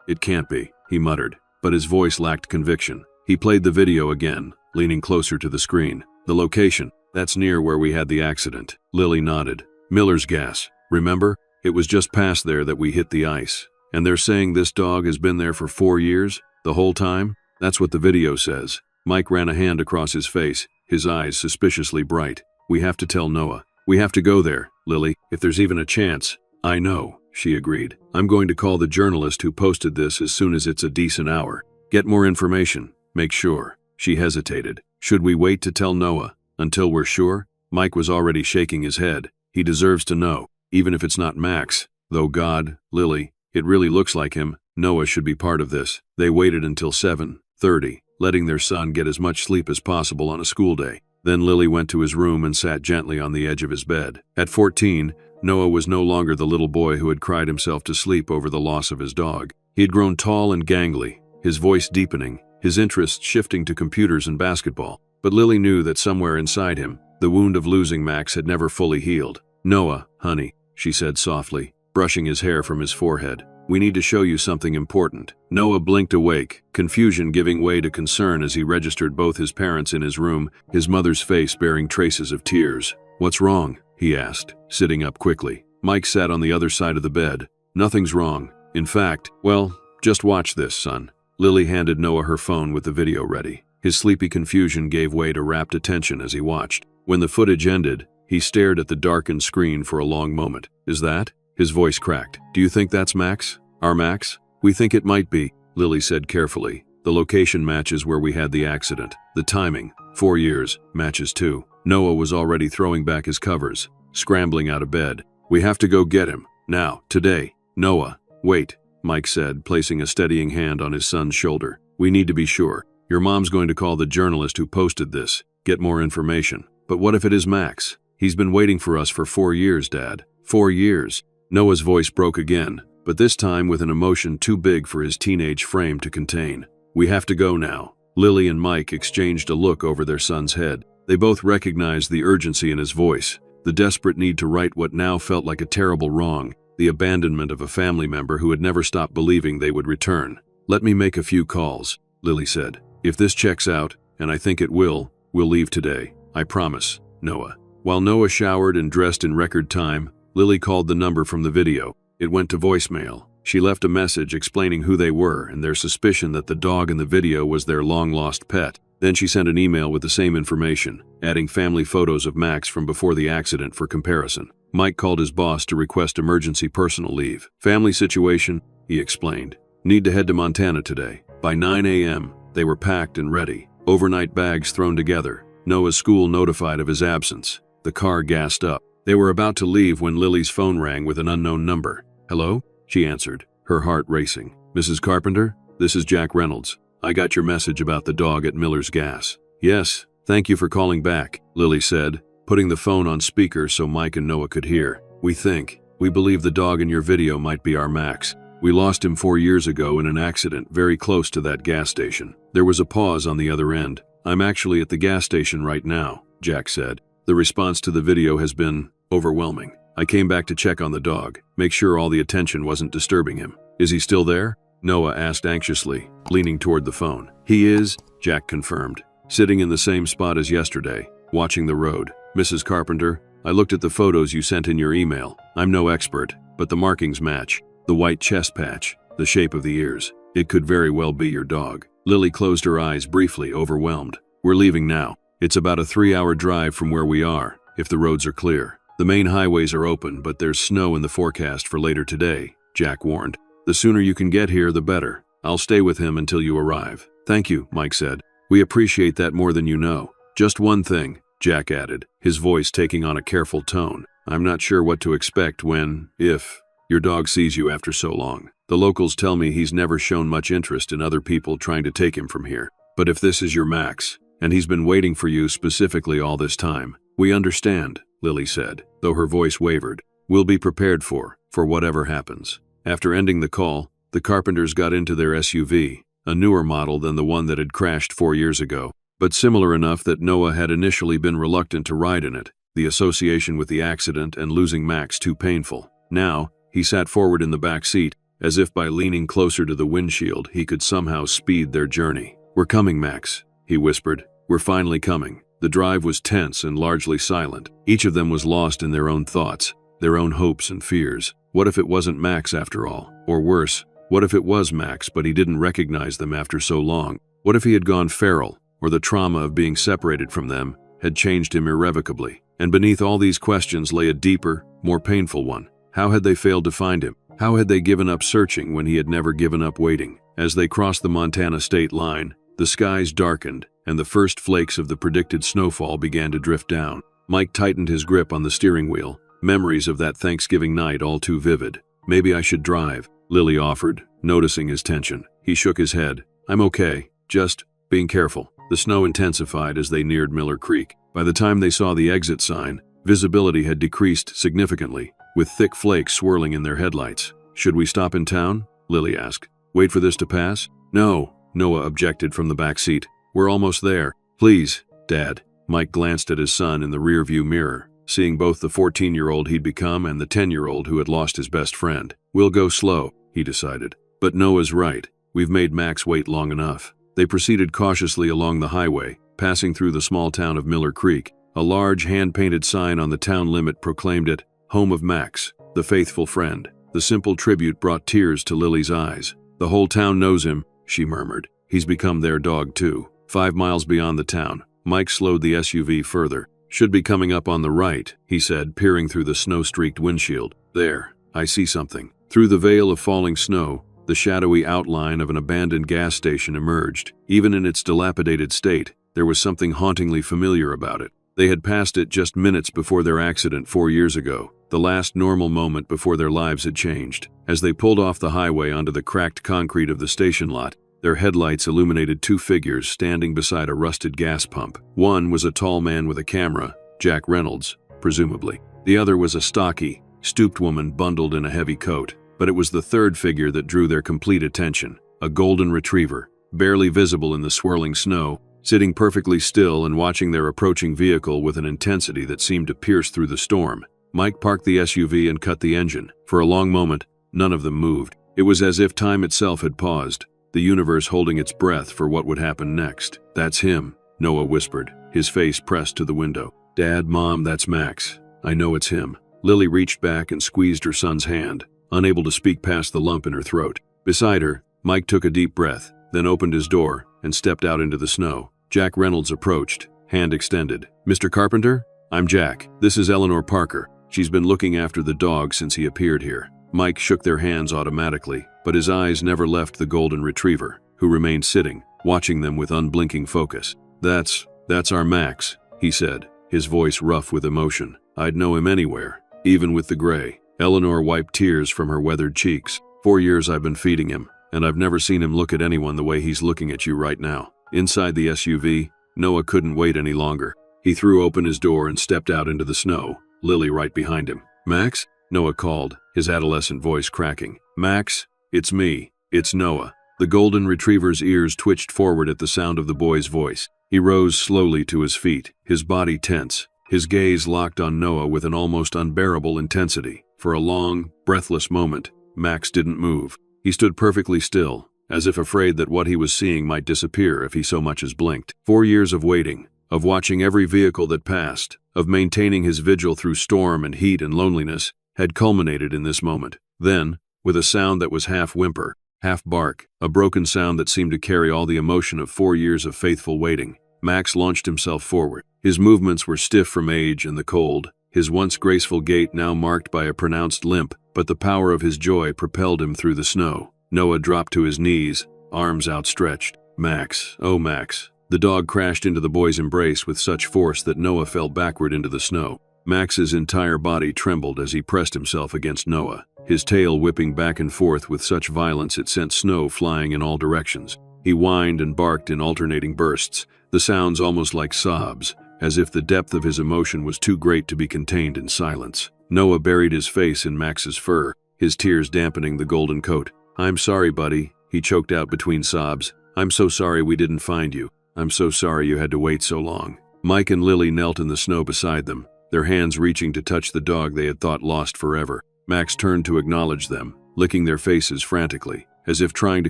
It can't be, he muttered, but his voice lacked conviction. He played the video again, leaning closer to the screen. "The location, that's near where we had the accident." Lily nodded. "Miller's Gas. Remember? It was just past there that we hit the ice. And they're saying this dog has been there for 4 years? The whole time? That's what the video says." Mike ran a hand across his face, his eyes suspiciously bright. "We have to tell Noah. We have to go there, Lily, if there's even a chance." "I know," she agreed. "I'm going to call the journalist who posted this as soon as it's a decent hour. Get more information. Make sure." She hesitated. "Should we wait to tell Noah? Until we're sure?" Mike was already shaking his head. "He deserves to know, even if it's not Max. Though God, Lily, it really looks like him. Noah should be part of this." They waited until 7:30, letting their son get as much sleep as possible on a school day. Then Lily went to his room and sat gently on the edge of his bed. At 14, Noah was no longer the little boy who had cried himself to sleep over the loss of his dog. He had grown tall and gangly, his voice deepening, his interests shifting to computers and basketball. But Lily knew that somewhere inside him, the wound of losing Max had never fully healed. "Noah, honey," she said softly, brushing his hair from his forehead. "We need to show you something important." Noah blinked awake, confusion giving way to concern as he registered both his parents in his room, his mother's face bearing traces of tears. "What's wrong?" he asked, sitting up quickly. Mike sat on the other side of the bed. "Nothing's wrong. In fact, well, just watch this, son." Lily handed Noah her phone with the video ready. His sleepy confusion gave way to rapt attention as he watched. When the footage ended, he stared at the darkened screen for a long moment. "Is that?" His voice cracked. "Do you think that's Max? Our Max?" "We think it might be," Lily said carefully. "The location matches where we had the accident. The timing, 4 years, matches too." Noah was already throwing back his covers, scrambling out of bed. "We have to go get him. Now, today." "Noah, wait," Mike said, placing a steadying hand on his son's shoulder. "We need to be sure. Your mom's going to call the journalist who posted this, get more information." "But what if it is Max? He's been waiting for us for 4 years, Dad." 4 years. Noah's voice broke again, but this time with an emotion too big for his teenage frame to contain. "We have to go now." Lily and Mike exchanged a look over their son's head. They both recognized the urgency in his voice, the desperate need to right what now felt like a terrible wrong, the abandonment of a family member who had never stopped believing they would return. "Let me make a few calls," Lily said. "If this checks out, and I think it will, we'll leave today. I promise, Noah." While Noah showered and dressed in record time, Lily called the number from the video. It went to voicemail. She left a message explaining who they were and their suspicion that the dog in the video was their long-lost pet. Then she sent an email with the same information, adding family photos of Max from before the accident for comparison. Mike called his boss to request emergency personal leave. "Family situation," he explained. "Need to head to Montana today. By 9 a.m., they were packed and ready. Overnight bags thrown together. Noah's school notified of his absence. The car gassed up. They were about to leave when Lily's phone rang with an unknown number. "Hello?" she answered, her heart racing. "Mrs. Carpenter? This is Jack Reynolds. I got your message about the dog at Miller's Gas." "Yes, thank you for calling back," Lily said, putting the phone on speaker so Mike and Noah could hear. We believe the dog in your video might be our Max. We lost him 4 years ago in an accident very close to that gas station. There was a pause on the other end. I'm actually at the gas station right now, Jack said. The response to the video has been overwhelming. I came back to check on the dog, make sure all the attention wasn't disturbing him. Is he still there? Noah asked anxiously, leaning toward the phone. He is, Jack confirmed, sitting in the same spot as yesterday, watching the road. Mrs. Carpenter, I looked at the photos you sent in your email. I'm no expert, but the markings match. The white chest patch, the shape of the ears. It could very well be your dog. Lily closed her eyes briefly, overwhelmed. We're leaving now. It's about a 3-hour drive from where we are, if the roads are clear. The main highways are open, but there's snow in the forecast for later today, Jack warned. The sooner you can get here, the better. I'll stay with him until you arrive. Thank you, Mike said. We appreciate that more than you know. Just one thing, Jack added, his voice taking on a careful tone. I'm not sure what to expect when, if, your dog sees you after so long. The locals tell me he's never shown much interest in other people trying to take him from here. But if this is your Max, and he's been waiting for you specifically all this time, we understand, Lily said, though her voice wavered. We'll be prepared for whatever happens. After ending the call, the Carpenters got into their SUV, a newer model than the one that had crashed 4 years ago, but similar enough that Noah had initially been reluctant to ride in it, the association with the accident and losing Max too painful. Now, he sat forward in the back seat, as if by leaning closer to the windshield he could somehow speed their journey. We're coming, Max, he whispered. We're finally coming. The drive was tense and largely silent. Each of them was lost in their own thoughts, their own hopes and fears. What if it wasn't Max after all? Or worse, what if it was Max but he didn't recognize them after so long? What if he had gone feral, or the trauma of being separated from them had changed him irrevocably? And beneath all these questions lay a deeper, more painful one. How had they failed to find him? How had they given up searching when he had never given up waiting? As they crossed the Montana state line, the skies darkened, and the first flakes of the predicted snowfall began to drift down. Mike tightened his grip on the steering wheel, memories of that Thanksgiving night all too vivid. Maybe I should drive, Lily offered, noticing his tension. He shook his head. I'm okay, just being careful. The snow intensified as they neared Miller Creek. By the time they saw the exit sign, visibility had decreased significantly, with thick flakes swirling in their headlights. Should we stop in town? Lily asked. Wait for this to pass? No, Noah objected from the back seat. We're almost there. Please, Dad. Mike glanced at his son in the rearview mirror, seeing both the 14-year-old he'd become and the 10-year-old who had lost his best friend. We'll go slow, he decided. But Noah's right. We've made Max wait long enough. They proceeded cautiously along the highway, passing through the small town of Miller Creek. A large hand-painted sign on the town limit proclaimed it, Home of Max, the faithful friend. The simple tribute brought tears to Lily's eyes. The whole town knows him, she murmured. He's become their dog too. 5 miles beyond the town, Mike slowed the SUV further. Should be coming up on the right, he said, peering through the snow-streaked windshield. There, I see something. Through the veil of falling snow, the shadowy outline of an abandoned gas station emerged. Even in its dilapidated state, there was something hauntingly familiar about it. They had passed it just minutes before their accident 4 years ago, the last normal moment before their lives had changed. As they pulled off the highway onto the cracked concrete of the station lot, their headlights illuminated 2 figures standing beside a rusted gas pump. One was a tall man with a camera, Jack Reynolds, presumably. The other was a stocky, stooped woman bundled in a heavy coat. But it was the third figure that drew their complete attention, a golden retriever, barely visible in the swirling snow, sitting perfectly still and watching their approaching vehicle with an intensity that seemed to pierce through the storm. Mike parked the SUV and cut the engine. For a long moment, none of them moved. It was as if time itself had paused, the universe holding its breath for what would happen next. That's him, Noah whispered, his face pressed to the window. Dad, Mom, that's Max. I know it's him. Lily reached back and squeezed her son's hand, unable to speak past the lump in her throat. Beside her, Mike took a deep breath, then opened his door and stepped out into the snow. Jack Reynolds approached, hand extended. Mr. Carpenter? I'm Jack. This is Eleanor Parker. She's been looking after the dog since he appeared here. Mike shook their hands automatically, but his eyes never left the golden retriever, who remained sitting, watching them with unblinking focus. That's our Max, he said, his voice rough with emotion. I'd know him anywhere, even with the gray. Eleanor wiped tears from her weathered cheeks. 4 years I've been feeding him, and I've never seen him look at anyone the way he's looking at you right now. Inside the SUV, Noah couldn't wait any longer. He threw open his door and stepped out into the snow, Lily right behind him. Max? Noah called, his adolescent voice cracking. Max, "It's me. It's Noah." The golden retriever's ears twitched forward at the sound of the boy's voice. He rose slowly to his feet, his body tense, his gaze locked on Noah with an almost unbearable intensity. For a long, breathless moment, Max didn't move. He stood perfectly still, as if afraid that what he was seeing might disappear if he so much as blinked. 4 years of waiting, of watching every vehicle that passed, of maintaining his vigil through storm and heat and loneliness, had culminated in this moment. Then, with a sound that was half whimper, half bark, a broken sound that seemed to carry all the emotion of 4 years of faithful waiting, Max launched himself forward. His movements were stiff from age and the cold, his once graceful gait now marked by a pronounced limp, but the power of his joy propelled him through the snow. Noah dropped to his knees, arms outstretched. "Max, oh Max." The dog crashed into the boy's embrace with such force that Noah fell backward into the snow. Max's entire body trembled as he pressed himself against Noah, his tail whipping back and forth with such violence it sent snow flying in all directions. He whined and barked in alternating bursts, the sounds almost like sobs, as if the depth of his emotion was too great to be contained in silence. Noah buried his face in Max's fur, his tears dampening the golden coat. "I'm sorry, buddy," he choked out between sobs. "I'm so sorry we didn't find you. I'm so sorry you had to wait so long." Mike and Lily knelt in the snow beside them, their hands reaching to touch the dog they had thought lost forever. Max turned to acknowledge them, licking their faces frantically, as if trying to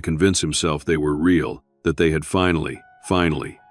convince himself they were real, that they had finally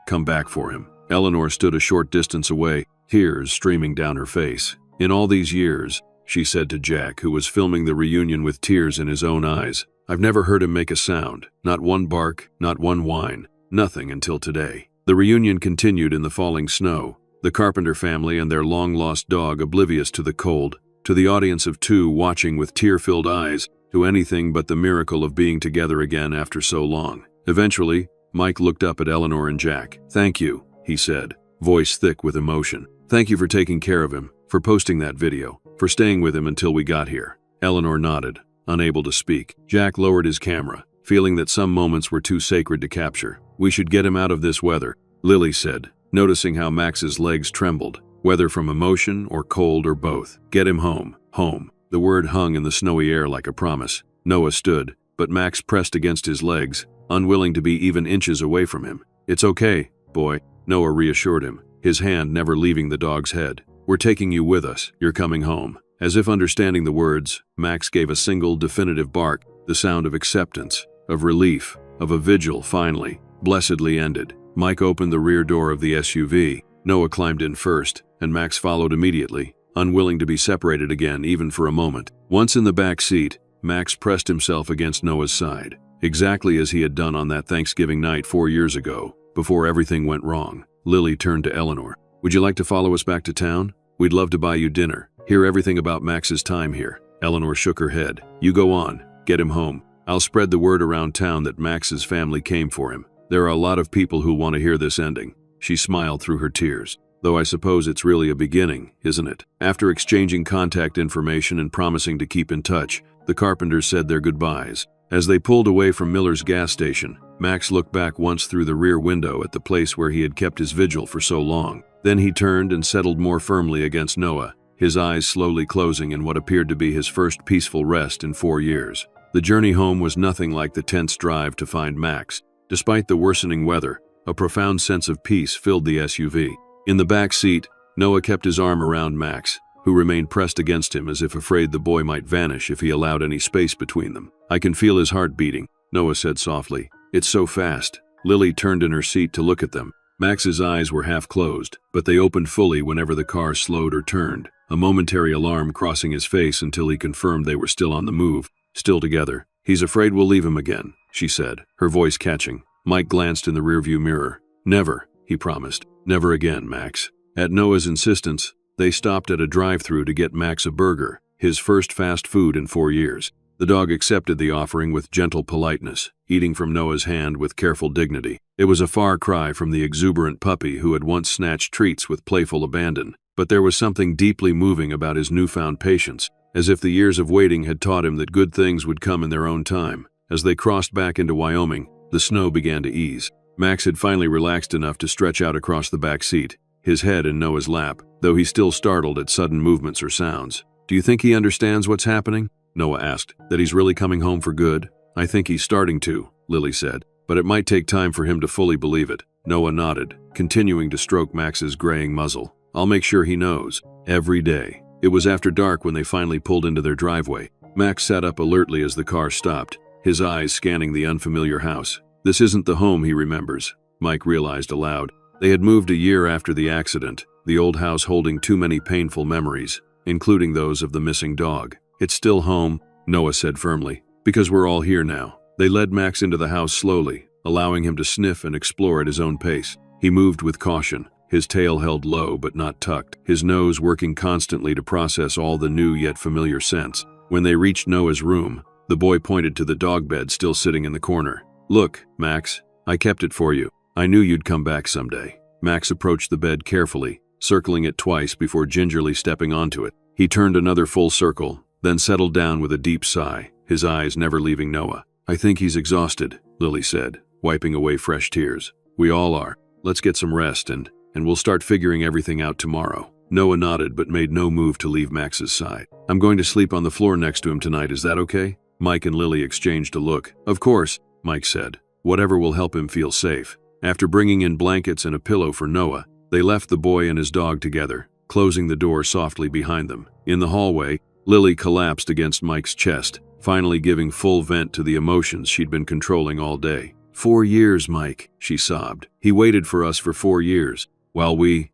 come back for him. Eleanor stood a short distance away, tears streaming down her face. "In all these years," she said to Jack, who was filming the reunion with tears in his own eyes, "I've never heard him make a sound, not one bark, not one whine, nothing until today." The reunion continued in the falling snow, the Carpenter family and their long-lost dog oblivious to the cold, to the audience of two watching with tear-filled eyes, to anything but the miracle of being together again after so long. Eventually, Mike looked up at Eleanor and Jack. "Thank you," he said, voice thick with emotion. "Thank you for taking care of him, for posting that video, for staying with him until we got here." Eleanor nodded, unable to speak. Jack lowered his camera, feeling that some moments were too sacred to capture. "We should get him out of this weather," Lily said, noticing how Max's legs trembled, whether from emotion or cold or both. "Get him home, home." The word hung in the snowy air like a promise. Noah stood, but Max pressed against his legs, unwilling to be even inches away from him. "It's okay, boy," Noah reassured him, his hand never leaving the dog's head. "We're taking you with us. You're coming home." As if understanding the words, Max gave a single definitive bark, the sound of acceptance, of relief, of a vigil finally, blessedly ended. Mike opened the rear door of the SUV. Noah climbed in first, and Max followed immediately, unwilling to be separated again even for a moment. Once in the back seat, Max pressed himself against Noah's side, exactly as he had done on that Thanksgiving night 4 years ago, before everything went wrong. Lily turned to Eleanor. "Would you like to follow us back to town? We'd love to buy you dinner. Hear everything about Max's time here." Eleanor shook her head. "You go on. Get him home. I'll spread the word around town that Max's family came for him. There are a lot of people who want to hear this ending." She smiled through her tears. "Though I suppose it's really a beginning, isn't it?" After exchanging contact information and promising to keep in touch, the Carpenters said their goodbyes. As they pulled away from Miller's gas station, Max looked back once through the rear window at the place where he had kept his vigil for so long. Then he turned and settled more firmly against Noah, his eyes slowly closing in what appeared to be his first peaceful rest in 4 years. The journey home was nothing like the tense drive to find Max. Despite the worsening weather, a profound sense of peace filled the SUV. In the back seat, Noah kept his arm around Max, who remained pressed against him as if afraid the boy might vanish if he allowed any space between them. "I can feel his heart beating," Noah said softly. "It's so fast." Lily turned in her seat to look at them. Max's eyes were half closed, but they opened fully whenever the car slowed or turned, a momentary alarm crossing his face until he confirmed they were still on the move, still together. "He's afraid we'll leave him again," she said, her voice catching. Mike glanced in the rearview mirror. "Never," he promised. "Never again, Max." At Noah's insistence, they stopped at a drive-thru to get Max a burger, his first fast food in 4 years. The dog accepted the offering with gentle politeness, eating from Noah's hand with careful dignity. It was a far cry from the exuberant puppy who had once snatched treats with playful abandon, but there was something deeply moving about his newfound patience, as if the years of waiting had taught him that good things would come in their own time. As they crossed back into Wyoming, the snow began to ease. Max had finally relaxed enough to stretch out across the back seat, his head in Noah's lap, though he still startled at sudden movements or sounds. "Do you think he understands what's happening?" Noah asked. "That he's really coming home for good?" I think he's starting to, Lily said, but it might take time for him to fully believe it. Noah nodded, continuing to stroke Max's graying muzzle. I'll make sure he knows. Every day. It was after dark when they finally pulled into their driveway. Max sat up alertly as the car stopped, his eyes scanning the unfamiliar house. This isn't the home he remembers, Mike realized aloud. They had moved a year after the accident, the old house holding too many painful memories, including those of the missing dog. It's still home, Noah said firmly, because we're all here now. They led Max into the house slowly, allowing him to sniff and explore at his own pace. He moved with caution, his tail held low but not tucked, his nose working constantly to process all the new yet familiar scents. When they reached Noah's room, the boy pointed to the dog bed still sitting in the corner. Look, Max, I kept it for you. I knew you'd come back someday. Max approached the bed carefully, circling it twice before gingerly stepping onto it. He turned another full circle, then settled down with a deep sigh, his eyes never leaving Noah. I think he's exhausted, Lily said, wiping away fresh tears. We all are. Let's get some rest and we'll start figuring everything out tomorrow. Noah nodded but made no move to leave Max's side. I'm going to sleep on the floor next to him tonight, is that okay? Mike and Lily exchanged a look. Of course, Mike said. Whatever will help him feel safe. After bringing in blankets and a pillow for Noah, they left the boy and his dog together, closing the door softly behind them. In the hallway, Lily collapsed against Mike's chest, finally giving full vent to the emotions she'd been controlling all day. 4 years, Mike, she sobbed. He waited for us for 4 years, while we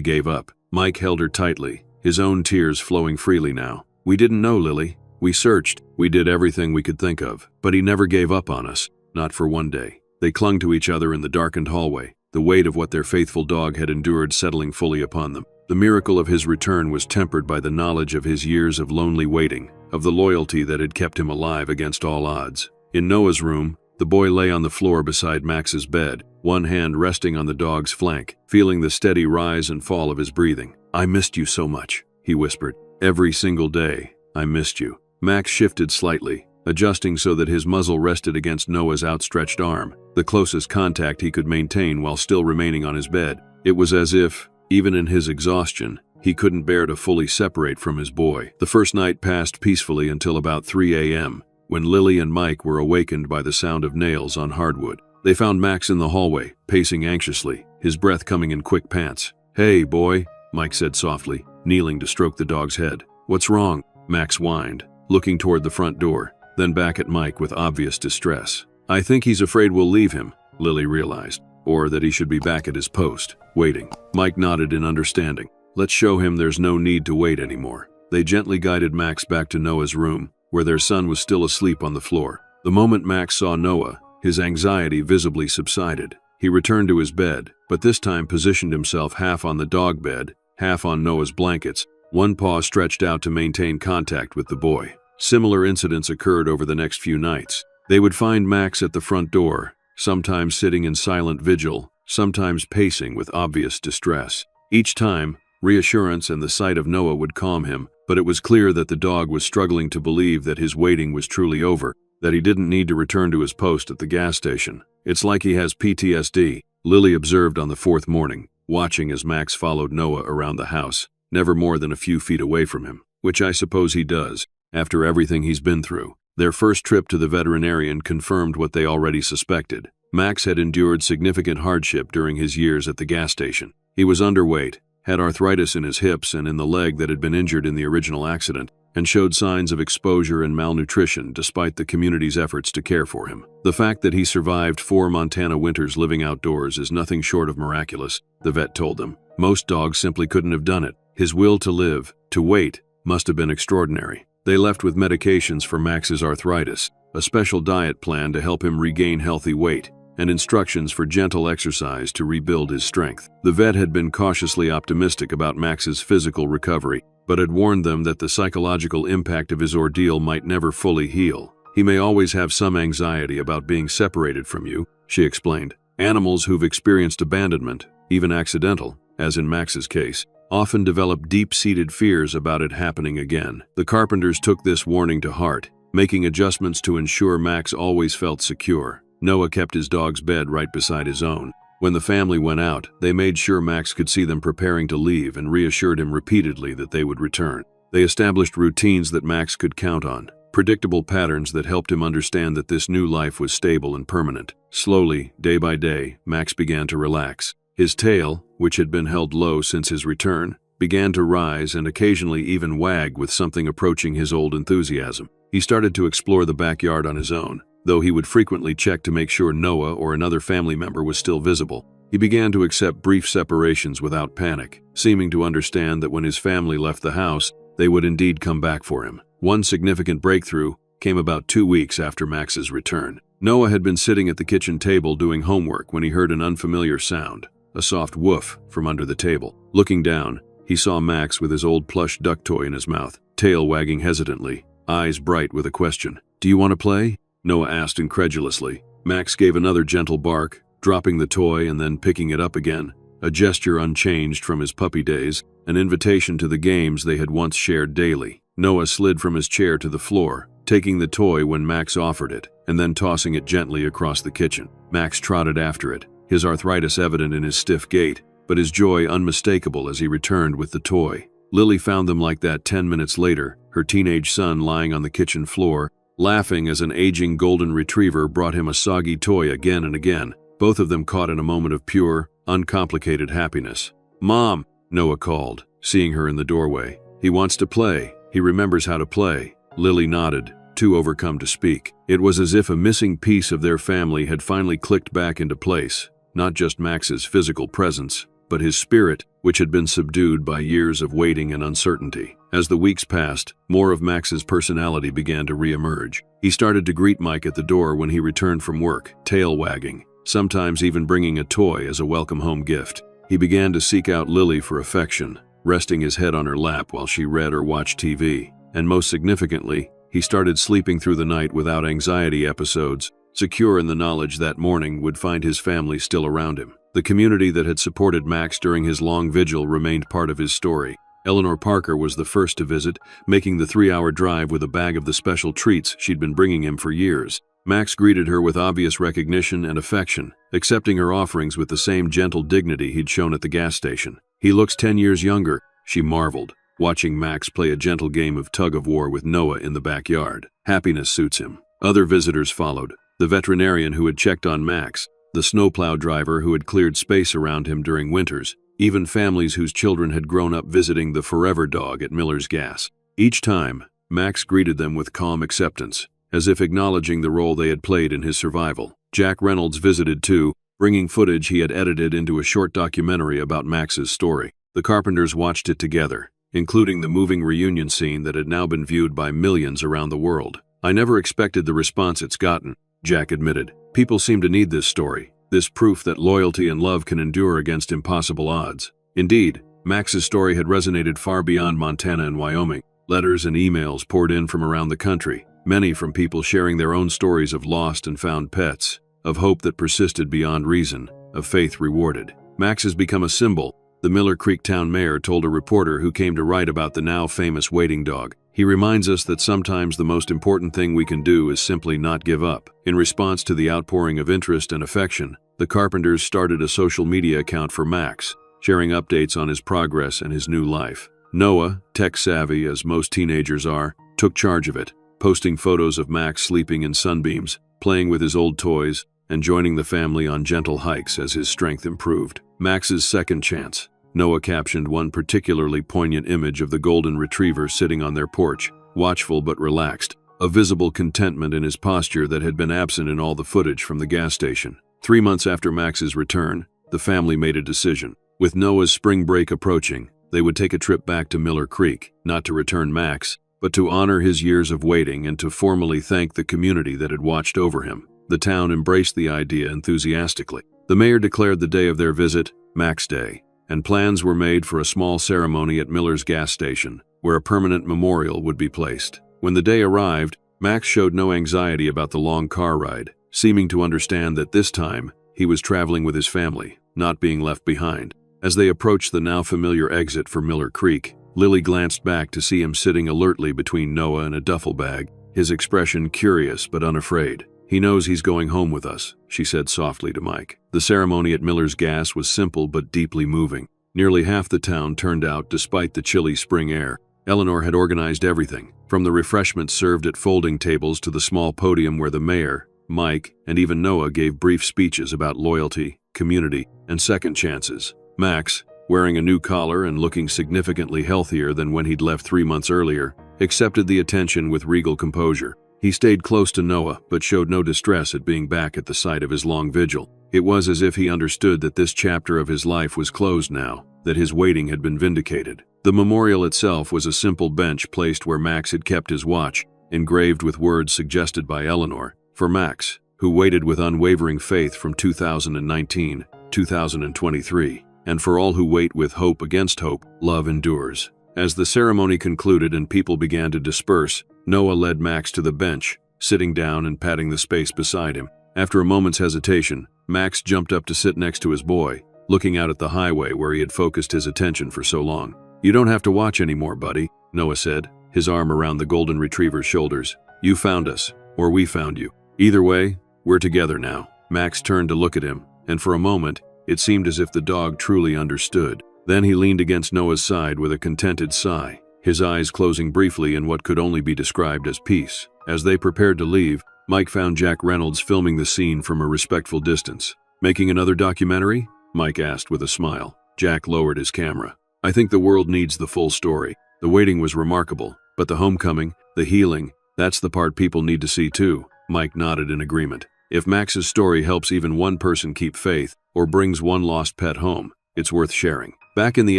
gave up. Mike held her tightly, his own tears flowing freely now. We didn't know, Lily. We searched, we did everything we could think of, but he never gave up on us, not for one day. They clung to each other in the darkened hallway, the weight of what their faithful dog had endured settling fully upon them. The miracle of his return was tempered by the knowledge of his years of lonely waiting, of the loyalty that had kept him alive against all odds. In Noah's room, the boy lay on the floor beside Max's bed, one hand resting on the dog's flank, feeling the steady rise and fall of his breathing. I missed you so much, he whispered. Every single day, I missed you. Max shifted slightly, adjusting so that his muzzle rested against Noah's outstretched arm, the closest contact he could maintain while still remaining on his bed. It was as if, even in his exhaustion, he couldn't bear to fully separate from his boy. The first night passed peacefully until about 3 a.m., when Lily and Mike were awakened by the sound of nails on hardwood. They found Max in the hallway, pacing anxiously, his breath coming in quick pants. Hey, boy, Mike said softly, kneeling to stroke the dog's head. What's wrong? Max whined, looking toward the front door, then back at Mike with obvious distress. I think he's afraid we'll leave him, Lily realized, or that he should be back at his post, waiting. Mike nodded in understanding. Let's show him there's no need to wait anymore. They gently guided Max back to Noah's room, where their son was still asleep on the floor. The moment Max saw Noah, his anxiety visibly subsided. He returned to his bed, but this time positioned himself half on the dog bed, half on Noah's blankets, one paw stretched out to maintain contact with the boy. Similar incidents occurred over the next few nights. They would find Max at the front door, sometimes sitting in silent vigil, sometimes pacing with obvious distress. Each time, reassurance and the sight of Noah would calm him, but it was clear that the dog was struggling to believe that his waiting was truly over, that he didn't need to return to his post at the gas station. It's like he has PTSD, Lily observed on the 4th morning, watching as Max followed Noah around the house, never more than a few feet away from him, which I suppose he does, after everything he's been through. Their first trip to the veterinarian confirmed what they already suspected. Max had endured significant hardship during his years at the gas station. He was underweight, had arthritis in his hips and in the leg that had been injured in the original accident, and showed signs of exposure and malnutrition despite the community's efforts to care for him. The fact that he survived 4 Montana winters living outdoors is nothing short of miraculous, the vet told them. Most dogs simply couldn't have done it. His will to live, to wait, must have been extraordinary. They left with medications for Max's arthritis, a special diet plan to help him regain healthy weight, and instructions for gentle exercise to rebuild his strength. The vet had been cautiously optimistic about Max's physical recovery, but had warned them that the psychological impact of his ordeal might never fully heal. He may always have some anxiety about being separated from you, she explained. Animals who've experienced abandonment, even accidental, as in Max's case, often develop deep-seated fears about it happening again. The Carpenters took this warning to heart, making adjustments to ensure Max always felt secure. Noah kept his dog's bed right beside his own. When the family went out, they made sure Max could see them preparing to leave and reassured him repeatedly that they would return. They established routines that Max could count on. predictable patterns that helped him understand that this new life was stable and permanent. Slowly, day by day, Max began to relax. His tail, which had been held low since his return, began to rise and occasionally even wag with something approaching his old enthusiasm. He started to explore the backyard on his own, though he would frequently check to make sure Noah or another family member was still visible. He began to accept brief separations without panic, seeming to understand that when his family left the house, they would indeed come back for him. One significant breakthrough came about 2 weeks after Max's return. Noah had been sitting at the kitchen table doing homework when he heard an unfamiliar sound, a soft woof from under the table. Looking down, he saw Max with his old plush duck toy in his mouth, tail wagging hesitantly, eyes bright with a question. "Do you want to play?" Noah asked incredulously. Max gave another gentle bark, dropping the toy and then picking it up again, a gesture unchanged from his puppy days, an invitation to the games they had once shared daily. Noah slid from his chair to the floor, taking the toy when Max offered it, and then tossing it gently across the kitchen. Max trotted after it, his arthritis evident in his stiff gait, but his joy unmistakable as he returned with the toy. Lily found them like that 10 minutes later, her teenage son lying on the kitchen floor, laughing as an aging golden retriever brought him a soggy toy again and again, both of them caught in a moment of pure, uncomplicated happiness. "Mom," Noah called, seeing her in the doorway. "He wants to play. He remembers how to play." Lily nodded, too overcome to speak. It was as if a missing piece of their family had finally clicked back into place, not just Max's physical presence, but his spirit, which had been subdued by years of waiting and uncertainty. As the weeks passed, more of Max's personality began to re-emerge. He started to greet Mike at the door when he returned from work, tail wagging, sometimes even bringing a toy as a welcome home gift. He began to seek out Lily for affection, resting his head on her lap while she read or watched TV. And most significantly, he started sleeping through the night without anxiety episodes, secure in the knowledge that morning would find his family still around him. The community that had supported Max during his long vigil remained part of his story. Eleanor Parker was the first to visit, making the 3-hour drive with a bag of the special treats she'd been bringing him for years. Max greeted her with obvious recognition and affection, accepting her offerings with the same gentle dignity he'd shown at the gas station. "He looks 10 years younger," she marveled, watching Max play a gentle game of tug-of-war with Noah in the backyard. "Happiness suits him." Other visitors followed. The veterinarian who had checked on Max, the snowplow driver who had cleared space around him during winters, even families whose children had grown up visiting the forever dog at Miller's Gas. Each time, Max greeted them with calm acceptance, as if acknowledging the role they had played in his survival. Jack Reynolds visited too, bringing footage he had edited into a short documentary about Max's story. The Carpenters watched it together, including the moving reunion scene that had now been viewed by millions around the world. "I never expected the response it's gotten," Jack admitted. "People seem to need this story, this proof that loyalty and love can endure against impossible odds." Indeed, Max's story had resonated far beyond Montana and Wyoming. Letters and emails poured in from around the country, many from people sharing their own stories of lost and found pets, of hope that persisted beyond reason, of faith rewarded. "Max has become a symbol," the Miller Creek town mayor told a reporter who came to write about the now famous waiting dog. "He reminds us that sometimes the most important thing we can do is simply not give up." In response to the outpouring of interest and affection, the Carpenters started a social media account for Max, sharing updates on his progress and his new life. Noah, tech-savvy as most teenagers are, took charge of it, posting photos of Max sleeping in sunbeams, playing with his old toys, and joining the family on gentle hikes as his strength improved. Max's second chance. Noah captioned one particularly poignant image of the golden retriever sitting on their porch, watchful but relaxed, a visible contentment in his posture that had been absent in all the footage from the gas station. 3 months after Max's return, the family made a decision. With Noah's spring break approaching, they would take a trip back to Miller Creek, not to return Max, but to honor his years of waiting and to formally thank the community that had watched over him. The town embraced the idea enthusiastically. The mayor declared the day of their visit Max Day, and plans were made for a small ceremony at Miller's gas station, where a permanent memorial would be placed. When the day arrived, Max showed no anxiety about the long car ride, seeming to understand that this time he was traveling with his family, not being left behind. As they approached the now familiar exit for Miller Creek, Lily glanced back to see him sitting alertly between Noah and a duffel bag, his expression curious but unafraid. "He knows he's going home with us," she said softly to Mike. The ceremony at Miller's Gas was simple but deeply moving. Nearly half the town turned out despite the chilly spring air, Eleanor had organized everything, from the refreshments served at folding tables to the small podium where the mayor, Mike, and even Noah gave brief speeches about loyalty, community, and second chances. Max, wearing a new collar and looking significantly healthier than when he'd left 3 months earlier, accepted the attention with regal composure. He stayed close to Noah, but showed no distress at being back at the site of his long vigil. It was as if he understood that this chapter of his life was closed now, that his waiting had been vindicated. The memorial itself was a simple bench placed where Max had kept his watch, engraved with words suggested by Eleanor. For Max, who waited with unwavering faith from 2019, 2023, and for all who wait with hope against hope, love endures. As the ceremony concluded and people began to disperse, Noah led Max to the bench, sitting down and patting the space beside him. After a moment's hesitation, Max jumped up to sit next to his boy, looking out at the highway where he had focused his attention for so long. "You don't have to watch anymore, buddy," Noah said, his arm around the golden retriever's shoulders. "You found us, or we found you. Either way, we're together now." Max turned to look at him, and for a moment, it seemed as if the dog truly understood. Then he leaned against Noah's side with a contented sigh, his eyes closing briefly in what could only be described as peace. As they prepared to leave, Mike found Jack Reynolds filming the scene from a respectful distance. "Making another documentary?" Mike asked with a smile. Jack lowered his camera. "I think the world needs the full story. The waiting was remarkable, but the homecoming, the healing, that's the part people need to see too." Mike nodded in agreement. "If Max's story helps even one person keep faith, or brings one lost pet home, it's worth sharing." Back in the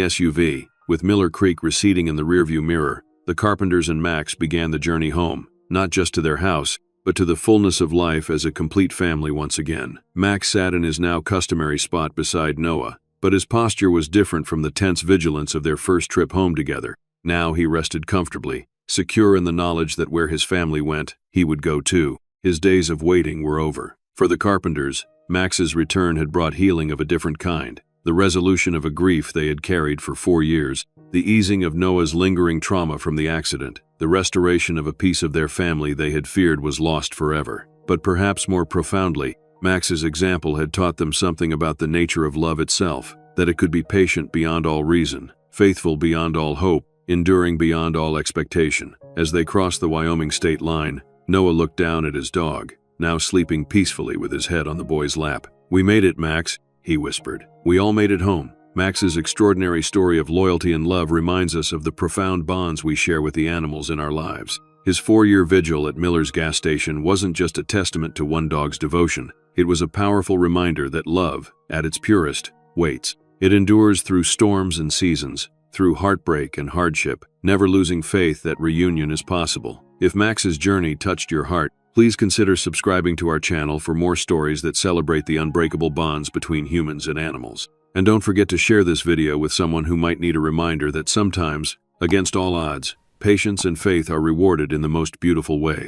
SUV, with Miller Creek receding in the rearview mirror, the Carpenters and Max began the journey home, not just to their house, but to the fullness of life as a complete family once again. Max sat in his now customary spot beside Noah, but his posture was different from the tense vigilance of their first trip home together. Now he rested comfortably, secure in the knowledge that where his family went, he would go too. His days of waiting were over. For the Carpenters, Max's return had brought healing of a different kind, the resolution of a grief they had carried for 4 years, the easing of Noah's lingering trauma from the accident, the restoration of a piece of their family they had feared was lost forever. But perhaps more profoundly, Max's example had taught them something about the nature of love itself, that it could be patient beyond all reason, faithful beyond all hope, enduring beyond all expectation. As they crossed the Wyoming state line, Noah looked down at his dog, now sleeping peacefully with his head on the boy's lap. "We made it, Max," he whispered. "We all made it home." Max's extraordinary story of loyalty and love reminds us of the profound bonds we share with the animals in our lives. His 4-year vigil at Miller's gas station wasn't just a testament to one dog's devotion. It was a powerful reminder that love, at its purest, waits. It endures through storms and seasons, through heartbreak and hardship, never losing faith that reunion is possible. If Max's journey touched your heart, please consider subscribing to our channel for more stories that celebrate the unbreakable bonds between humans and animals. And don't forget to share this video with someone who might need a reminder that sometimes, against all odds, patience and faith are rewarded in the most beautiful ways.